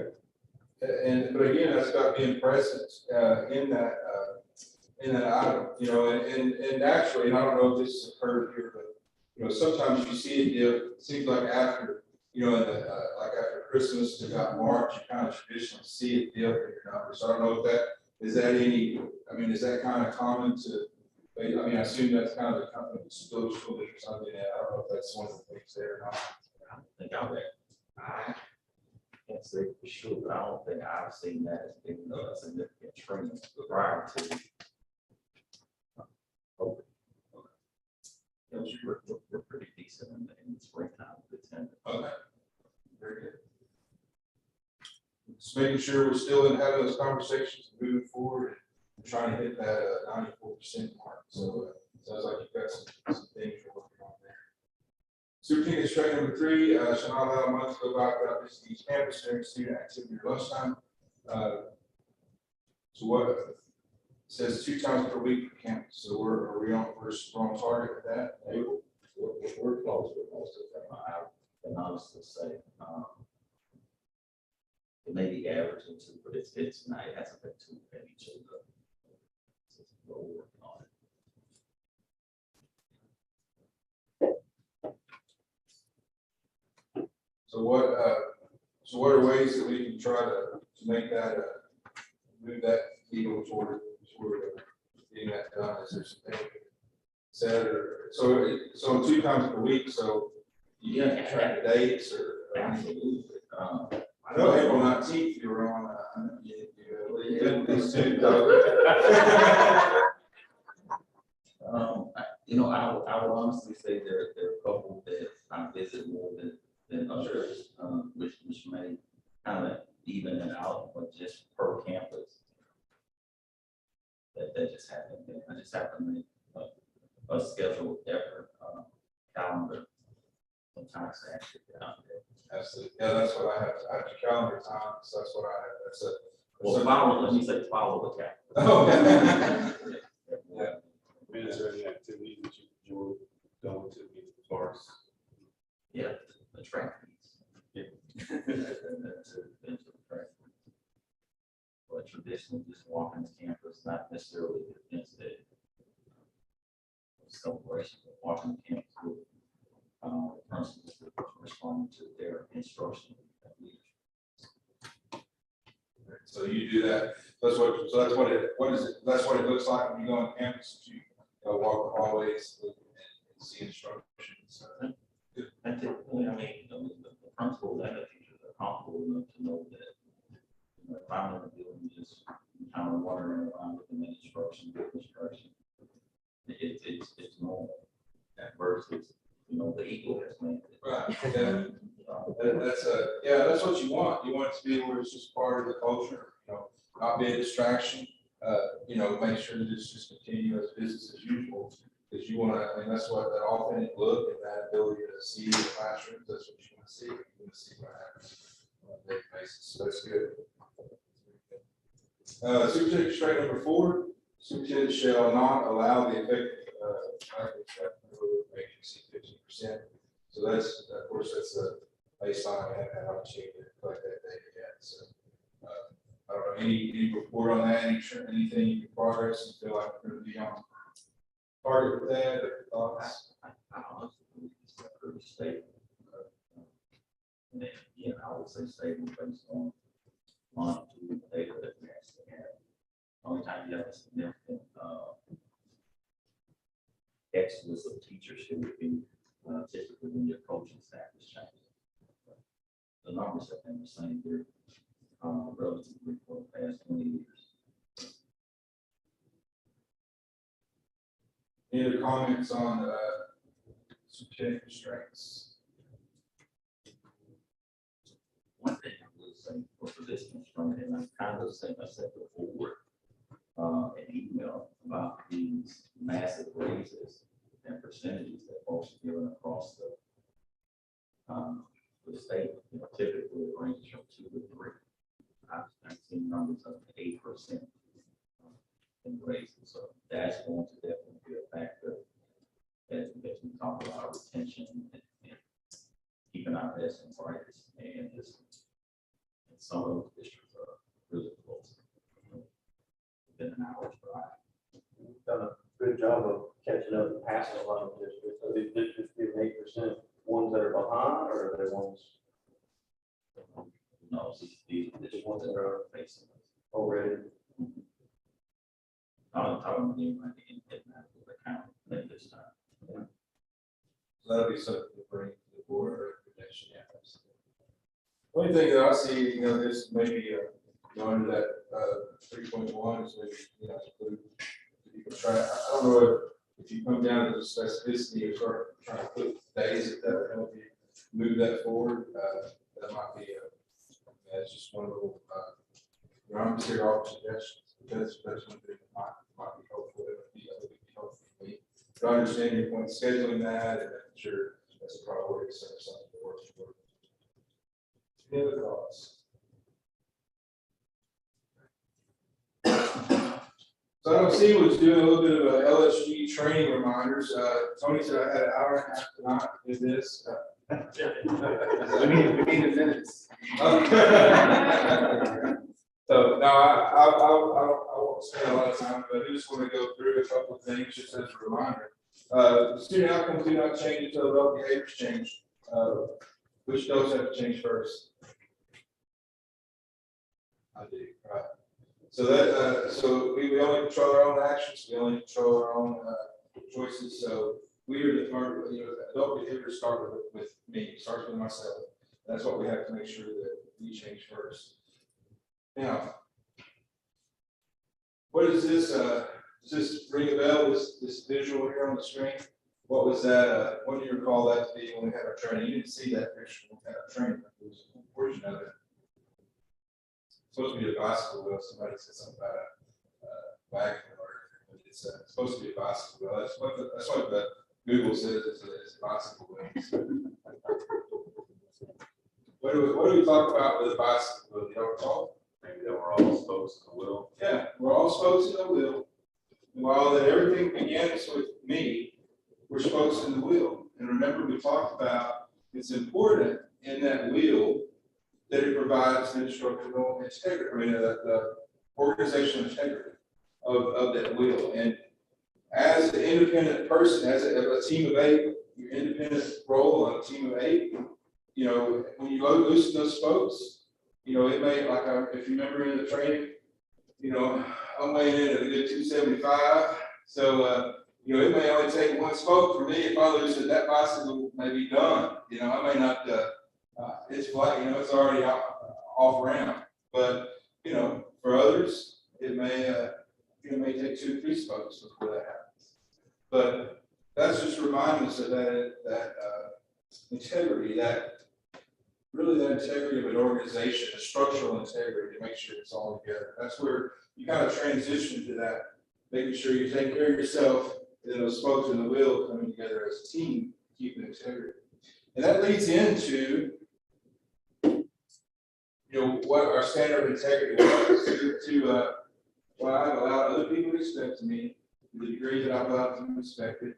But again, that's about being present in that item, you know, and actually, and I don't know if this has occurred here, but you know, sometimes you see it seems like after, you know, like after Christmas to about March, you kind of traditionally see it dip in your numbers. So I don't know if is that kind of common to, I mean, I assume that's kind of the company school or something. I don't know if that's one of the things there or not. I don't think I can't say for sure, but I don't think I've seen that as being a significant trend prior to. We're pretty decent in the springtime with attendance. Okay. Very good. Just making sure we're still in having those conversations, moving forward, and trying to hit that 94% mark. So sounds like you've got some things you're working on there. Superintendent instructor number 3 shall not allow a month to go by without visiting each campus during student activity or lunchtime. So what it says 2 times per week per campus. So we're on target with that. We're close with most of them. I can honestly say it may be averaging 2, but it's not. It hasn't been too in each of the. We're working on it. So what are ways that we can try to make that move that needle toward getting that done? Is there something said or so 2 times per week? So you can track the dates or Absolutely. I know April 19th you were on. You know, I will honestly say there are a couple that I visit more than others, which may kind of even it out, but just per campus. That just happened. I just have to make a scheduled effort calendar. Sometimes to actually get out there. Absolutely. Yeah, that's what I have. I have to calendar time, so that's what I have. That's it. Well, follow. Let me say follow the calendar. Oh, I mean, is there any activity that you enjoy going to as far as? Yeah, the track meets. Yeah. But traditionally, just walking the campus, not necessarily the events that celebration, but walking the campus with principals responding to their instruction. So you do that. That's what it looks like when you go on campus. You walk the hallways and see instructions. And typically, I mean, the principals and the teachers are comfortable enough to know that if I'm in the building, just kind of wandering around with the instruction. It's normal. Versus, the ego has made it. Right. Yeah. That's what you want. You want it to be where it's just part of the culture. Not be a distraction. Make sure that it's just continue as business as usual. Because you want to. I mean, that's what that authentic look and that ability to see the classroom. That's what you want to see. You want to see what happens on a daily basis. So that's good. Superintendent constraint number 4. Superintendent shall not allow the effective vacancy 15%. So that's, of course, that's a baseline. I haven't had an opportunity to collect that data yet. So I don't know, any report on that, anything you can progress and feel like we're going to be on target with that or thoughts? I honestly believe it's a pretty stable. And then, again, I would say stable based on longitudinal data that we actually have. Only time you have a significant, exodus of teachers who would be, typically when your coaching staff is changing. The numbers have been the same here, relatively for the past 20 years. Any other comments on superintendent constraints? One thing I would say for this constraint, and I kind of said before, an email about these massive raises and percentages that folks are giving across the state. You know, typically it ranges from 2 to 3. I've seen numbers up to 8% in raises, so that's going to definitely be a factor as we talk about retention and keeping our best and brightest. And just and some of those districts are really close, within an hour's drive. You've done a good job of catching up and passing a lot of districts. So these districts give 8%, ones that are behind, or are they ones No, these ones that are facing us already? I'm talking to like the account at this time. So that'll be something to bring to the board or recommendation. Only thing that I see, this maybe, under that 3.1 is maybe, include, you can try, I don't know if you come down to the specificity or start trying to put days that would help you move that forward. That might be, that's just one little, I'm just here all suggestions, because that's one thing that might be helpful. It would be helpful for me. But I understand your point, scheduling that, and I'm sure that's a priority, so something to work for. Any other thoughts? So I don't see was doing a little bit of a LSG training reminders. Tony said I had an hour and a half tonight to do this. We need minutes. So no, I won't spend a lot of time, but I just want to go through a couple of things just as a reminder. Student outcomes do not change until adult behaviors change. Which does have to change first? I do, right. So that so we only control our own actions, we only control our own choices. So we are the adult behaviors start with me, starts with myself. That's what we have to make sure that we change first. Now, what is this? Does this ring a bell? This visual here on the screen? What was that? What do you recall that to be when we had our training? You didn't see that picture when we had our training. It was a portion of it. Supposed to be a bicycle wheel. Somebody said something about a wagon or it's supposed to be a bicycle wheel. That's what the Google says it's a bicycle wheel. What do we talk about with a bicycle wheel? You don't recall? Maybe that we're all spokes in the wheel. Yeah, we're all spokes in the wheel. While that everything begins with me, we're spokes in the wheel. And remember, we talked about it's important in that wheel that it provides instructional integrity, the organizational integrity of that wheel. And as an independent person, as a team of 8, your independent role on a team of 8, when you loosen those spokes, it may, if you remember in the training, I'm weighing in at a good 275. So, it may only take one spoke for me. If I loosen that bicycle may be done. I may not, it's flat, it's already off ramp. But, for others, it may take 2 or 3 spokes before that happens. But that's just reminding us of that integrity, that integrity of an organization, the structural integrity to make sure it's all together. That's where you kind of transition to that, making sure you take care of yourself, and then those spokes in the wheel coming together as a team, keeping integrity. And that leads into, what our standard of integrity was to what I've allowed other people to expect of me, to the degree that I've allowed them to respect it,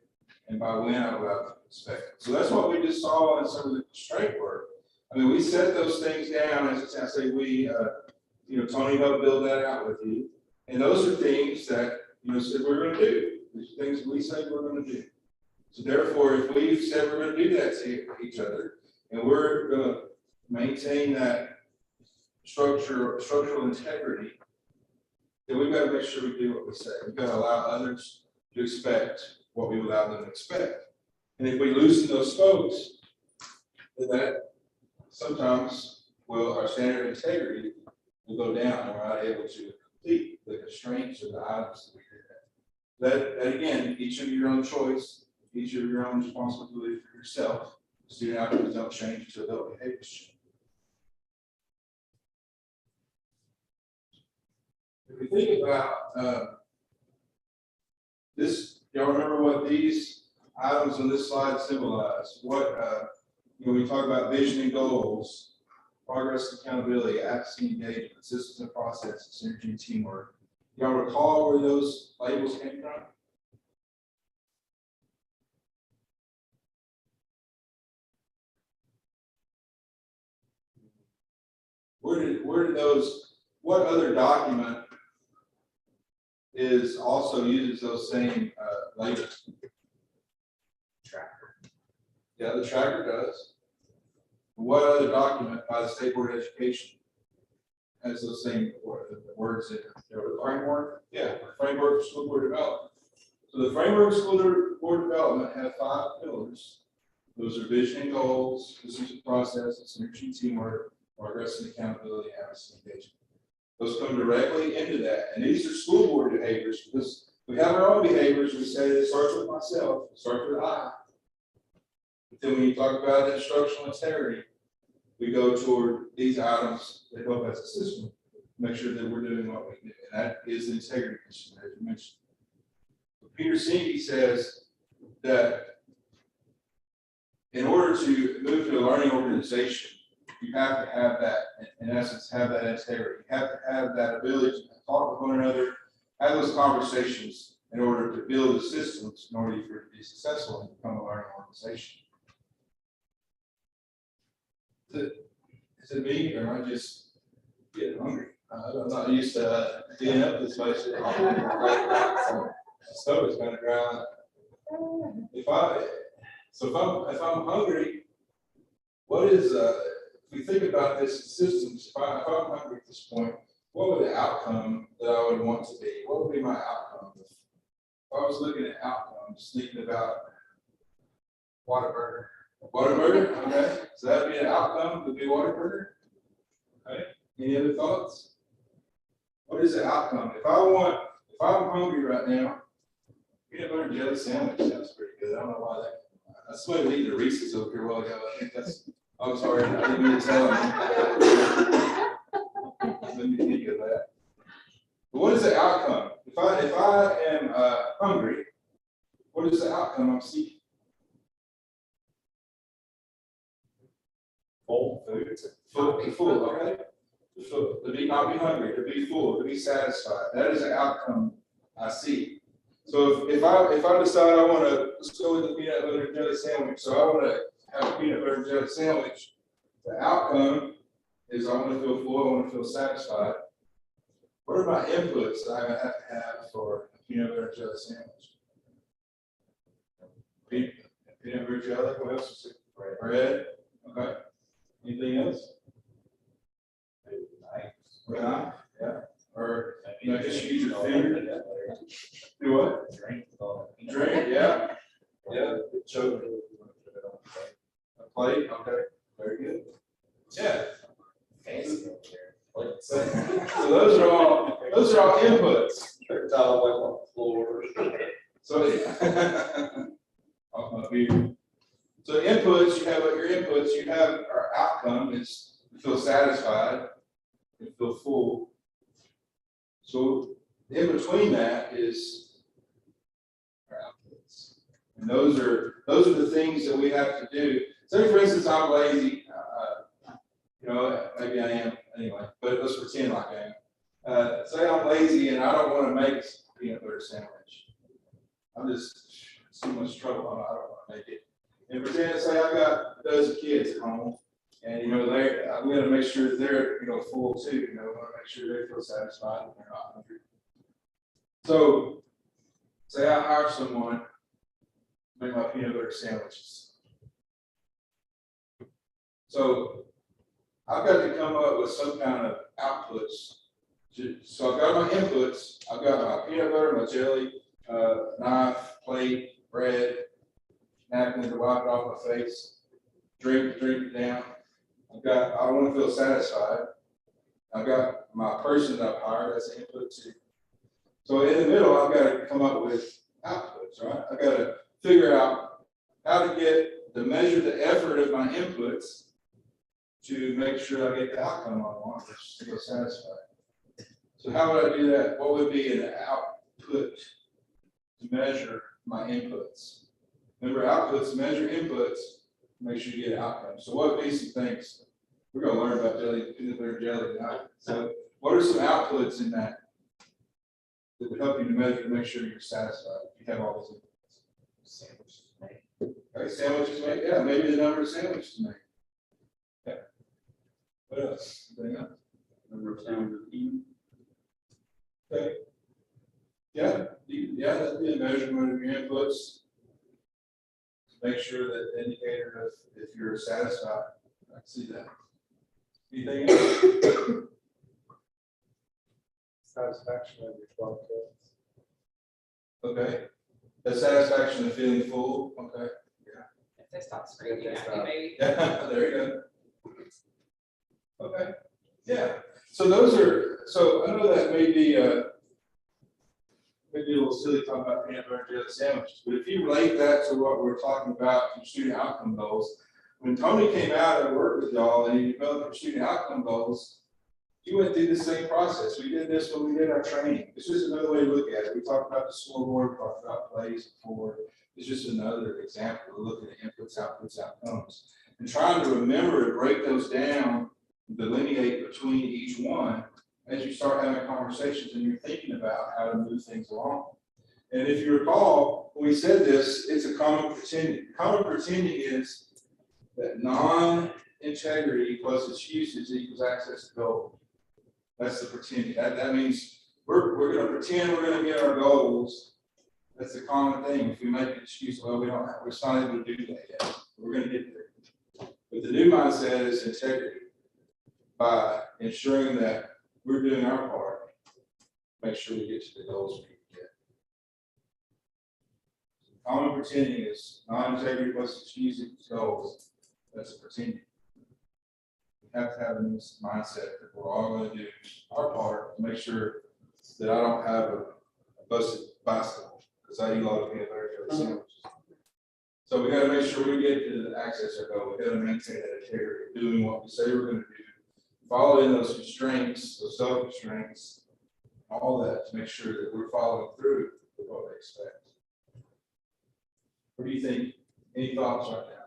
and by when I've allowed them to respect it. So that's what we just saw in some of the constraint work. We set those things down, as I say, we, Tony helped build that out with you. And those are things that, said we're going to do. These are things we say we're going to do. So therefore, if we've said we're going to do that to each other, and we're going to maintain that structural integrity, then we've got to make sure we do what we say. We've got to allow others to expect what we allow them to expect. And if we loosen those spokes, then that sometimes our standard of integrity will go down, and we're not able to complete the constraints or the items that we did. That again, each of your own choice, each of your own responsibility for yourself. Student outcomes don't change until adult behaviors change. If we think about this, y'all remember what these items on this slide symbolize? What we talk about vision and goals, progress and accountability, accuracy, engagement, systems and processes, synergy and teamwork. Y'all recall where those labels came from? Where did those, what other document also uses those same labels? Tracker. Yeah, the tracker does. What other document by the State Board of Education has those same words in it? The framework? Yeah, framework for school board development. So the framework for school board development have 5 pillars. Those are vision and goals, systems and processes, synergy, teamwork, progress and accountability, accuracy, and engagement. Those come directly into that. And these are school board behaviors because we have our own behaviors. We say it starts with myself, it starts with I. But then when you talk about instructional integrity, we go toward these items that help as a system, make sure that we're doing what we do. And that is the integrity mission, as you mentioned. Peter Singy says that in order to move to a learning organization, you have to have that, in essence, have that integrity. You have to have that ability to talk with one another, have those conversations in order to build the systems in order for it to be successful and become a learning organization. Is it me or am I just getting hungry? I'm not used to being up this much. The stomach's kind of dry. If I'm hungry, what is if we think about this in systems, if I'm hungry at this point, what would the outcome that I would want to be? What would be my outcome? If I was looking at outcomes, thinking about Whataburger. Whataburger, okay. So that'd be an outcome, would be Whataburger. Okay. Any other thoughts? What is the outcome? If I'm hungry right now, peanut butter and jelly sandwich sounds pretty good. I don't know why that. I swear to eat the Reese's over here a while ago. I think that's. I'm sorry, I didn't mean to tell you. Let me think of that. But what is the outcome? If I am hungry, what is the outcome I'm seeking? Full food. Full, okay? To be not be hungry, to be full, to be satisfied. That is the outcome I see. So if I decide I want to, let's go with the peanut butter and jelly sandwich. So I want to have a peanut butter and jelly sandwich. The outcome is I want to feel full, I want to feel satisfied. What are my inputs that I have to have for a peanut butter and jelly sandwich? Peanut butter jelly, what else is it? Bread. Okay. Anything else? Right. Yeah. Or just use your finger. Do what? Drink. Yeah. Yeah. Choke. A plate. Okay. Very good. Yeah. So those are all inputs. So so inputs, you have your inputs, you have our outcome is you feel satisfied, you feel full. So in between that is our outputs. And those are the things that we have to do. Say for instance, I'm lazy. Maybe I am anyway, but let's pretend like I am. Say I'm lazy and I don't want to make a peanut butter sandwich. It's too much trouble. I don't want to make it. And pretend, say I've got a dozen kids at home, and I'm going to make sure that they're full too. I want to make sure they feel satisfied and they're not hungry. So, say I hire someone to make my peanut butter sandwiches. So I've got to come up with some kind of outputs. So I've got my inputs, I've got my peanut butter, my jelly, knife, plate, bread, napkin to wipe it off my face, drink it down. I want to feel satisfied. I've got my person that I've hired, that's an input too. So in the middle, I've got to come up with outputs, right? I've got to figure out how to measure the effort of my inputs to make sure I get the outcome I want, which is to feel satisfied. So how would I do that? What would be an output to measure my inputs? Remember, outputs measure inputs, make sure you get outcomes. So what would be some things? We're going to learn about peanut butter jelly tonight. So what are some outputs in that would help you to measure to make sure you're satisfied if you have all those inputs? Sandwiches made. Okay, sandwiches made. Yeah, maybe the number of sandwiches made. Yeah. What else? Anything else? Number of sandwiches eaten. Okay. Yeah, that'd be a measurement of your inputs. Make sure that the indicator of if you're satisfied. I can see that. Anything else? Satisfaction of your 12 kids. Okay. The satisfaction of feeling full. Okay. If they stop screaming at you, maybe. Yeah, there you go. Okay. Yeah. So I know that may be a little silly talking about peanut butter and jelly sandwiches, but if you relate that to what we're talking about from student outcome goals, when Tony came out and worked with y'all and he developed your student outcome goals, you went through the same process. We did this when we did our training. It's just another way to look at it. We talked about the scoreboard, we talked about plays before. It's just another example of looking at inputs, outputs, outcomes, and trying to remember to break those down, delineate between each one as you start having conversations and you're thinking about how to move things along. And if you recall, when we said this, it's a common pretending. Common pretending is that non-integrity plus its usage equals access to gold. That's the pretending. That means we're going to pretend we're going to get our goals. That's the common thing. If we make an excuse, well, we're not able to do that yet. We're going to get there. But the new mindset is integrity by ensuring that we're doing our part, make sure we get to the goals we get. Common pretending is non-integrity plus achieving goals. That's a pretending. We have to have in this mindset that we're all going to do our part to make sure that I don't have a busted bicycle because I eat a lot of peanut butter jelly sandwiches. So we got to make sure we get to the access our goal. We got to maintain that integrity, doing what we say we're going to do. Following those constraints, those self-constraints, all that to make sure that we're following through with what they expect. What do you think? Any thoughts right now?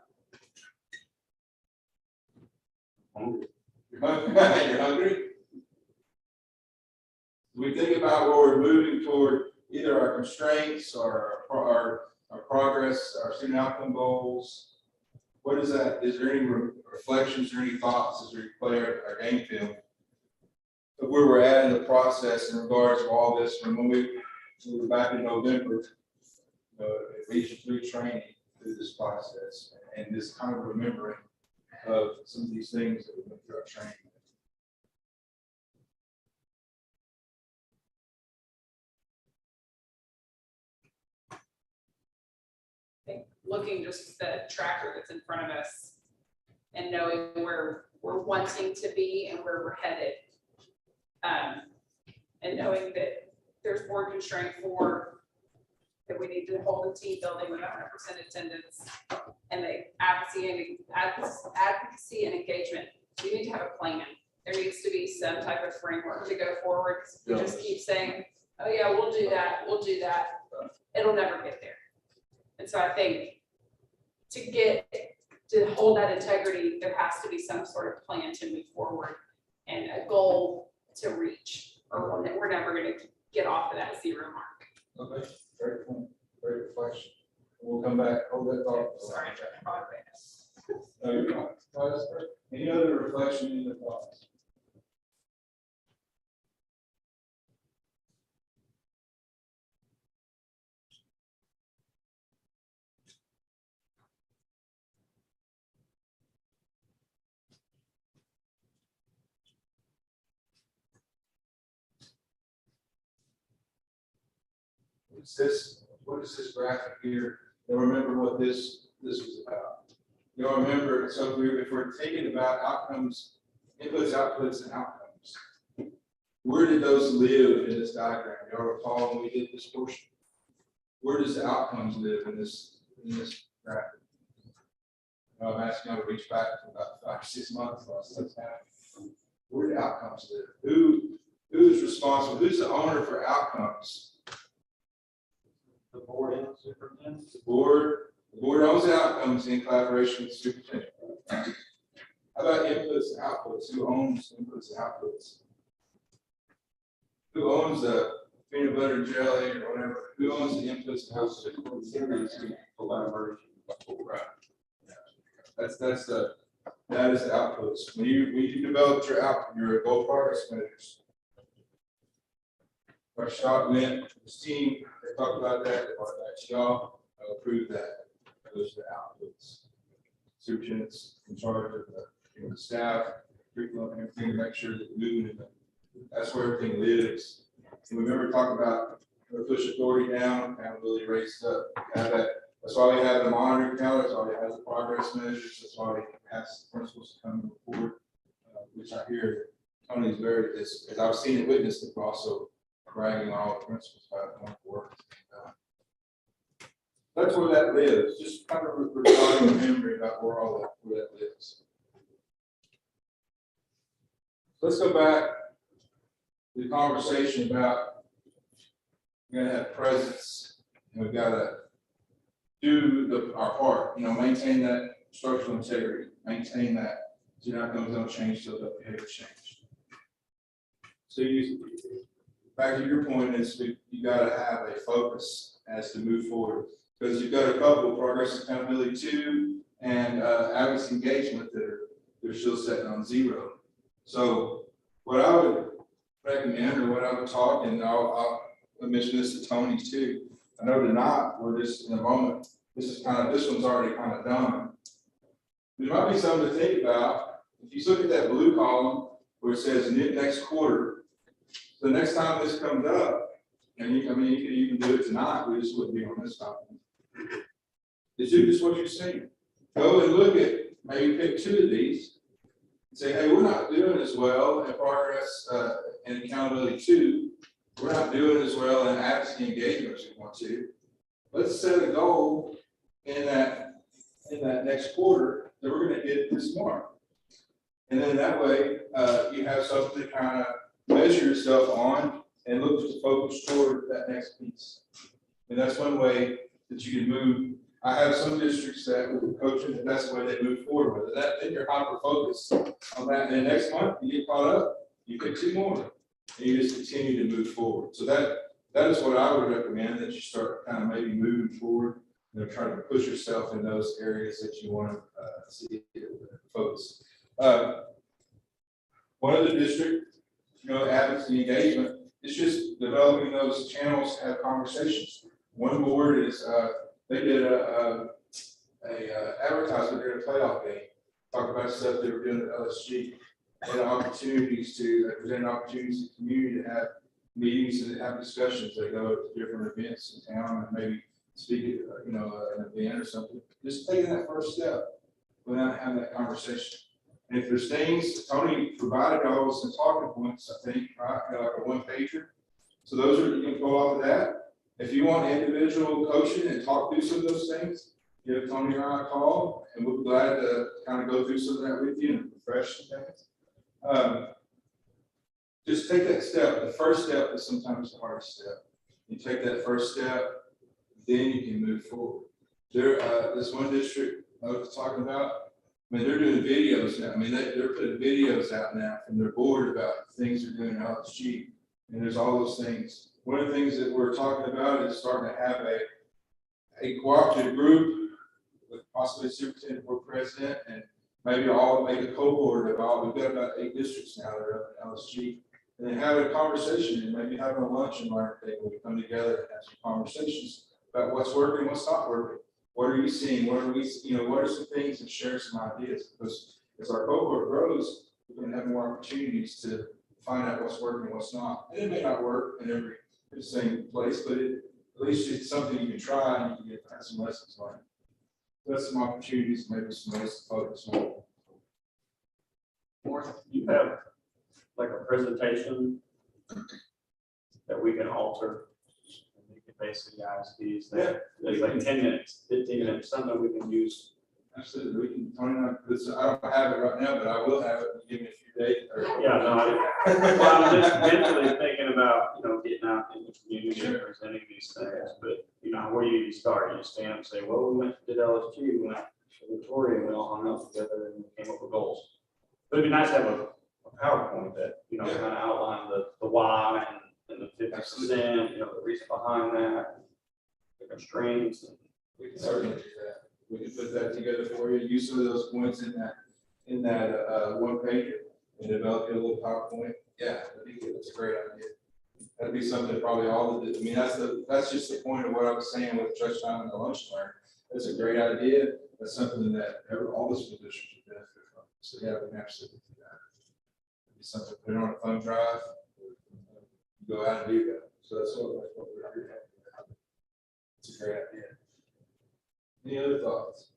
Hungry. You're hungry? You're hungry? We think about where we're moving toward either our constraints or our progress, our student outcome goals. What is that? Is there any reflections or any thoughts as we play our game film of where we're at in the process in regards to all this? From when we were back in November, Region 3 training through this process and this kind of remembering of some of these things that we went through our training. Looking just at the tracker that's in front of us and knowing where we're wanting to be and where we're headed. And knowing that there's board constraint 4, that we need to hold a team building with 100% attendance, and the advocacy and engagement. We need to have a plan. There needs to be some type of framework to go forward. We just keep saying, oh yeah, we'll do that. It'll never get there. And so I think to hold that integrity, there has to be some sort of plan to move forward and a goal to reach, or one that we're never going to get off of that 0 mark. Okay, great point, great reflection. We'll come back, hold that thought. Sorry, No, you're not. No, that's perfect. Any other reflection in the thoughts? what is this graphic here? You'll remember what this was about. You'll remember, so if we're thinking about outcomes, inputs, outputs, and outcomes, where did those live in this diagram? Y'all recall when we did this portion? Where does the outcomes live in this graphic? I'm asking y'all to reach back to about 5 or 6 months last time. Where do outcomes live? Who is responsible? Who's the owner for outcomes? The board and superintendent. The board owns the outcomes in collaboration with the superintendent. How about inputs and outputs? Who owns inputs and outputs? Who owns the peanut butter and jelly or whatever? Who owns the inputs and outputs? Collaboration. Right. That is the outputs. When you develop your goal progress measures. Our shot went, this team, they talked about that, they brought that to y'all, approved that. Those are the outputs. Superintendents in charge of the staff, curriculum, and everything to make sure that we're moving in that's where everything lives. And we remember talking about push authority down, accountability raised up. That's why we have the monitoring calendar, that's why we have the progress measures, that's why we ask principals to come and report, which I hear Tony's very, as I've seen and witnessed it, but also bragging on all the principals about the work. That's where that lives, just kind of recalling the memory about where that lives. Let's go back to the conversation about we're gonna have presence and we've got to do our part, maintain that structural integrity, maintain that so your outcomes don't change till the behavior change. So back to your point is you got to have a focus as to move forward because you've got a couple of progress accountability 2 and advocacy engagement that they're still setting on 0. So what I would recommend or what I would talk, and I'll mention this to Tony too. I know tonight we're just in a moment. This one's already kind of done. There might be something to think about. If you look at that blue column where it says next quarter, the next time this comes up, and you could even do it tonight. We just wouldn't be on this topic. Is do just what you're seeing. Go and look at maybe pick 2 of these. And say, hey, we're not doing as well in progress and accountability 2. We're not doing as well in advocacy engagement as we want to. Let's set a goal in that next quarter that we're going to hit this mark. And then that way you have something to kind of measure yourself on and look to focus toward that next piece. And that's one way that you can move. I have some districts that with coaching, and that's the way they move forward with it. Then you're hyper focused on that. And then next month you get caught up, you pick 2 more, and you just continue to move forward. So that is what I would recommend, that you start kind of maybe moving forward, trying to push yourself in those areas that you want to see focus. One of the district, advocacy engagement, it's just developing those channels to have conversations. One board is they did a advertisement during a playoff game, talk about stuff they were doing at LSG. They had opportunities to present opportunities to the community to have meetings and have discussions. They go to different events in town and maybe speak at an event or something. Just taking that first step without having that conversation. And if there's things, Tony provided all of some talking points, I think, right? Like a 1-pager. So those are, you can go off of that. If you want individual coaching and talk through some of those things, give Tony or I a call, and we'll be glad to kind of go through some of that with you and refresh some things. Just take that step. The first step is sometimes the hardest step. You take that first step, then you can move forward. This one district I was talking about, they're doing videos now. They're putting videos out now from their board about things they're doing in LSG, and there's all those things. One of the things that we're talking about is starting to have a cooperative group with possibly a superintendent or president, and maybe all make a cohort of all. We've got about 8 districts now that are up in LSG, and then have a conversation and maybe having a lunch and learn thing where we come together and have some conversations about what's working, what's not working. What are you seeing? What are some things, and share some ideas? Because as our cohort grows, we're going to have more opportunities to find out what's working and what's not. And it may not work in every same place, but at least it's something you can try and you can have some lessons learned. That's some opportunities, maybe some ways to focus on. You have like a presentation that we can alter. And we can basically ask these, that, like 10 minutes, 15 minutes, something we can use. Absolutely, we can, Tony, I don't have it right now, but I will have it, give me a few days. Yeah, no, well, I'm just mentally thinking about, getting out in the community and presenting these things, but where do you start? You stand up and say, well, we went to LSG, we went to Auditorium, we all hung out together and we came up with goals. But it'd be nice to have a PowerPoint that, kind of outline the why and the 50%, the reason behind that, the constraints. We can certainly do that. We can put that together for you, use some of those points in that one pager and develop your little PowerPoint. Yeah, that'd be good. That's a great idea. That'd be something probably that's just the point of what I was saying with stretch time and the lunch learn. That's a great idea. That's something that all the school districts would benefit from. So yeah, we can absolutely do that. It'd be something, put it on a thumb drive, go out and do that. So that's what we're here. It's a great idea. Any other thoughts?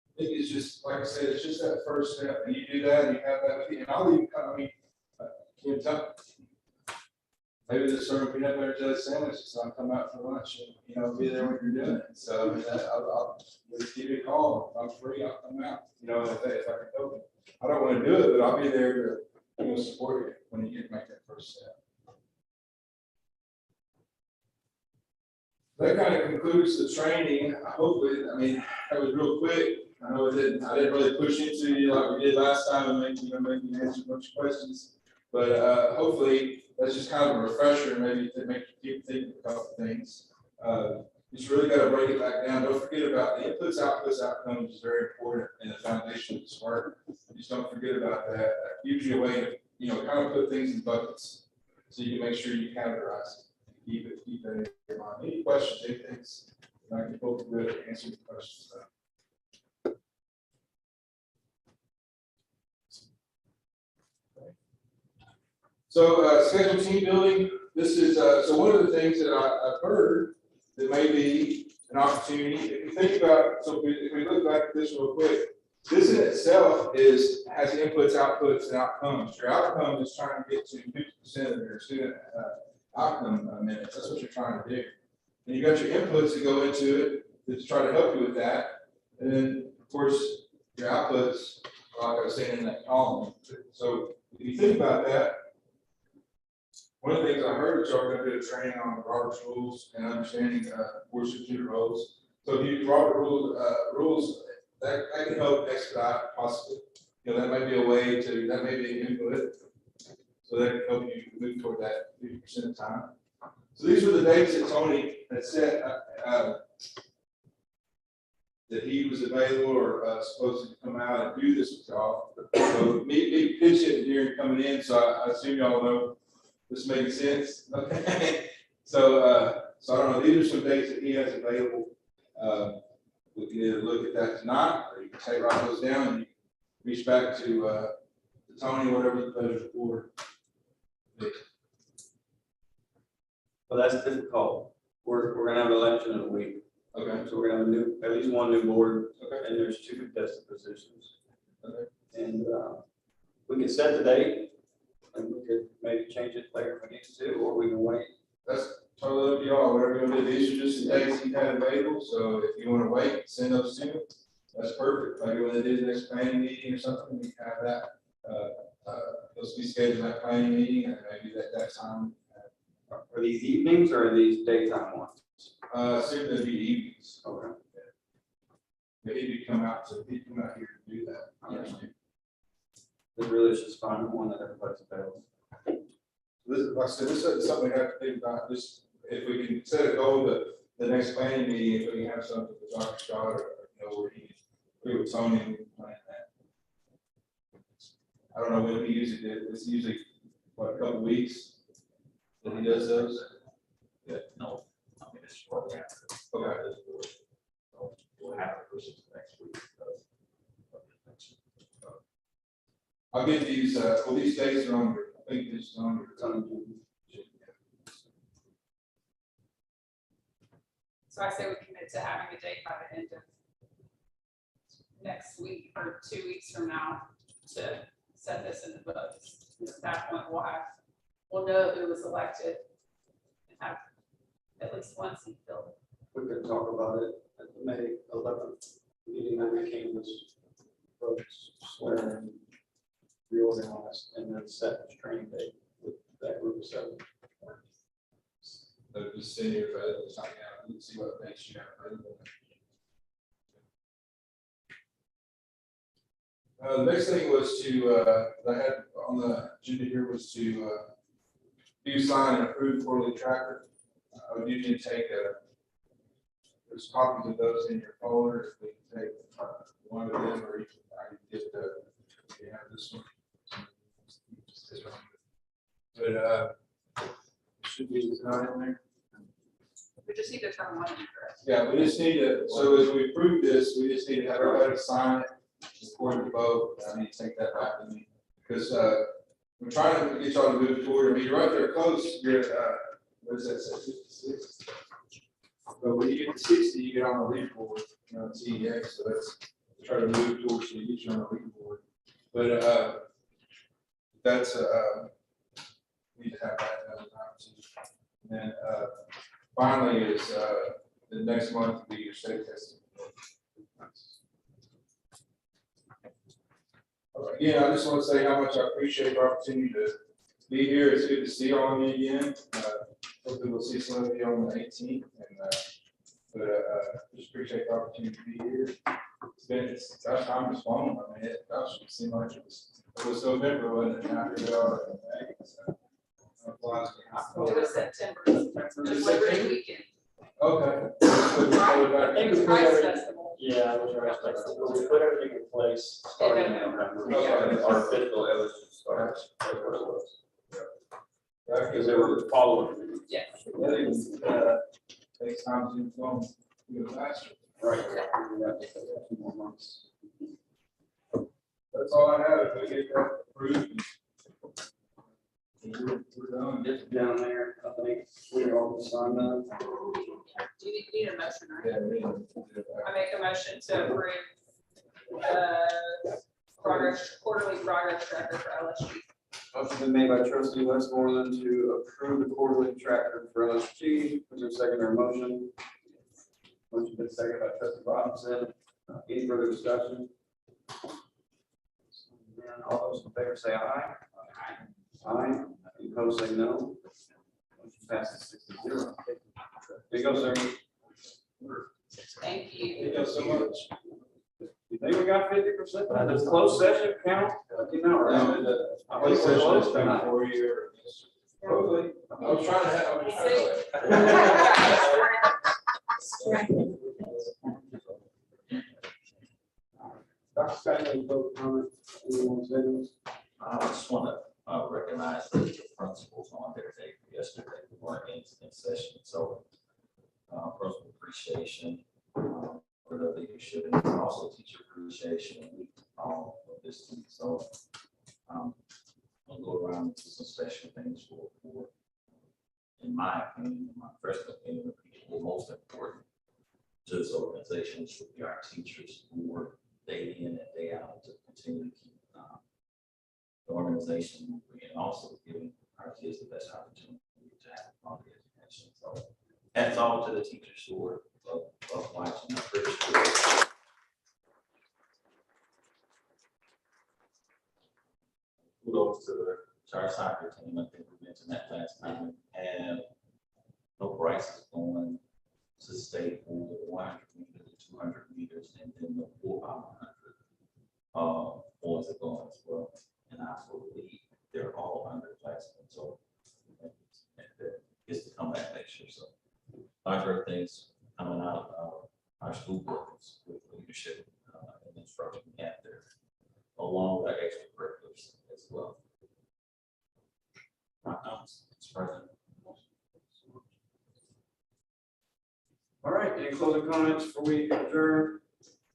I think it's just, like I said, it's just that first step, and you do that, and you have that with you, and I'll even, can tell, maybe there's certain peanut butter jelly sandwiches, so I'll come out for lunch, and, be there when you're doing it, so, I'll just give you a call, if I'm free, I'll come out, if I can help you. I don't want to do it, but I'll be there to, support you when you make that first step. That kind of concludes the training. Hopefully, that was real quick. I know I didn't really push into you like we did last time and make you answer a bunch of questions. But hopefully that's just kind of a refresher, maybe to make you keep thinking about things. Just really got to break it back down. Don't forget about the inputs, outputs, outcomes is very important in the foundation of this work. Just don't forget about that. That gives you a way to, kind of put things in buckets so you can make sure you categorize it. Keep that in your mind. Any questions, anything, I can hope to answer the questions. So scheduled team building, this is, so one of the things that I've heard that may be an opportunity, if you think about, so if we look back at this real quick, this in itself has inputs, outputs, and outcomes. Your outcome is trying to get to 50% of your student outcome minutes. That's what you're trying to do. And you got your inputs that go into it to try to help you with that. And then, of course, your outputs, like I was saying in that column. So if you think about that, one of the things I heard is y'all going to do a training on Robert's rules and understanding course student roles. So if you Robert rules that can help expedite possibly. That may be a way to, that may be an input. So that can help you move toward that 50% of time. So these were the dates that Tony had said that he was available or supposed to come out and do this with y'all. So me pitch it during coming in. So I assume y'all know this making sense. Okay. So I don't know. These are some dates that he has available. We can either look at that tonight, or you can write those down and you can reach back to Tony, whatever the pleasure for. Well, that's difficult. We're gonna have an election in a week. Okay. So we're gonna have at least one new board. Okay. And there's 2 contested positions. Okay. And we can set the date and we could maybe change it later if we need to, or we can wait. That's totally up to y'all, whatever you want to do. These are just the dates he had available. So if you want to wait, send those to him. That's perfect. Maybe when they do the next planning meeting or something, we can have that. Those be scheduled that planning meeting and maybe that time. Are these evenings or are these daytime ones? Soon to be evenings. Okay. Maybe he'd come out here to do that. I understand. It really is just finding one that everybody's available. This, like I said, this is something we have to think about. Just if we can set a goal that the next planning meeting, if we can have something with Dr. Scott or where he can agree with Tony and we can plan that. I don't know when he usually did. It's usually what, a couple weeks that he does those. Yeah, no, it's short. Okay. We'll have it versus next week. I'll get these, well, these dates are on, I think this is on your. So I say we commit to having a date by the end of next week or 2 weeks from now to set this in the books. And at that point, we'll know who was elected and have at least one seat filled. We could talk about it at the May 11th meeting that we came this folks swear and reorganize and then set a training date with that group of 7. Just send you, let's find out, let's see what dates you have available. The next thing was to, I had on the agenda here was to, do sign and approve quarterly tracker. I would usually take there's copies of those in your folder. If we can take one of them, or you can, I can get you have this one. But, should be not in there. We just need to turn one in, correct? Yeah, we just need to, so as we approve this, we just need to have everybody sign it, according to vote. I need to take that back to me, because, we're trying to get y'all to move forward. I mean, you're right there close, you're, what does that say, 56? But when you get to 60, you get on the lead board, you know, TEA, so that's, try to move towards so you get you on the lead board. But, that's, we need to have that another time too. And then, finally is, the next month will be your state testing. Again, I just want to say how much I appreciate the opportunity to be here. It's good to see all of you again. Hopefully we'll see some of you on the 18th. And just appreciate the opportunity to be here. Gosh, time is flown. I mean, it seemed like it was November, wasn't it? Now here we are in May. So, It was September, just Liberty Weekend. okay. I think it was Rice Festival. Yeah, it was right. We put everything in place. In November. Okay. Our fiscal evidence starts. Because they were following. Yes. Takes time to inform you faster. Right. 2 more months. That's all I have. If we get that approved. We're done. Just down there, I think we're all signed up. Do you need a motion, right? Yeah, we need I make a motion to approve quarterly progress tracker for LSG. Motion been made by trustee Westmoreland to approve the quarterly tracker for LSG. Was there a second or motion? Motion been seconded by trustee Robinson. Any further discussion? Then all those in favor say aye. Aye. Any opposed say no. Motion passes 6-0. There you go, sir. Thank you. Thank you so much. You think we got 50%? Does closed session count? You know, right? I think session is done for you. Hopefully. I was trying to Dr. Scott, any vote comment? Anyone say this? I just want to recognize the principals on their day yesterday. We weren't in session, so personal appreciation for the leadership and also teacher appreciation of this team. So I'll go around and do some special things for in my opinion, in my personal opinion, the people most important to this organization should be our teachers who work day in and day out to continue to keep the organization moving and also giving our kids the best opportunity to have quality education. So hats off to the teachers who are of watching. I'm pretty sure. Kudos to our soccer team. I think we mentioned that last time. And no prices going to state for the 100 meters, 200 meters, and then the 4x100 boys are going as well. And I believe they're all underclassmen. So it's to come back next year. So I've heard things coming out of our school buildings with leadership and instruction at there, along with our extracurriculars as well. Mr. President. All right, any closing comments before we adjourn?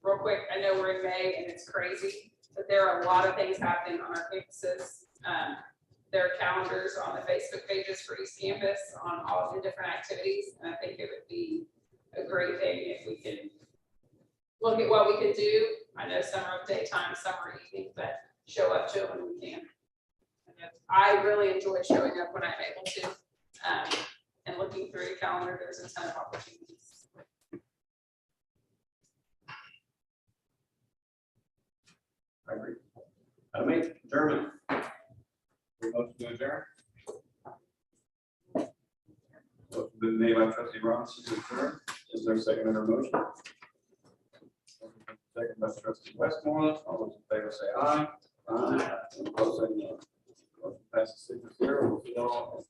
Real quick, I know we're in May and it's crazy, But there are a lot of things happening on our campuses. There are calendars on the Facebook pages for East Campus on all the different activities. And I think it would be a great thing if we could look at what we could do. I know some are daytime, some are evening, but show up to it when we can. And I really enjoy showing up when I'm able to. And looking through the calendar, there's a ton of opportunities. I agree. Item 8, adjournment. Motion to adjourn. Motion been made by trustee Robinson to adjourn. Is there a second on her motion? Second by trustee Westmoreland. All those in favor say aye. Aye. Opposed, say no. Motion passes 6-0. We'll see y'all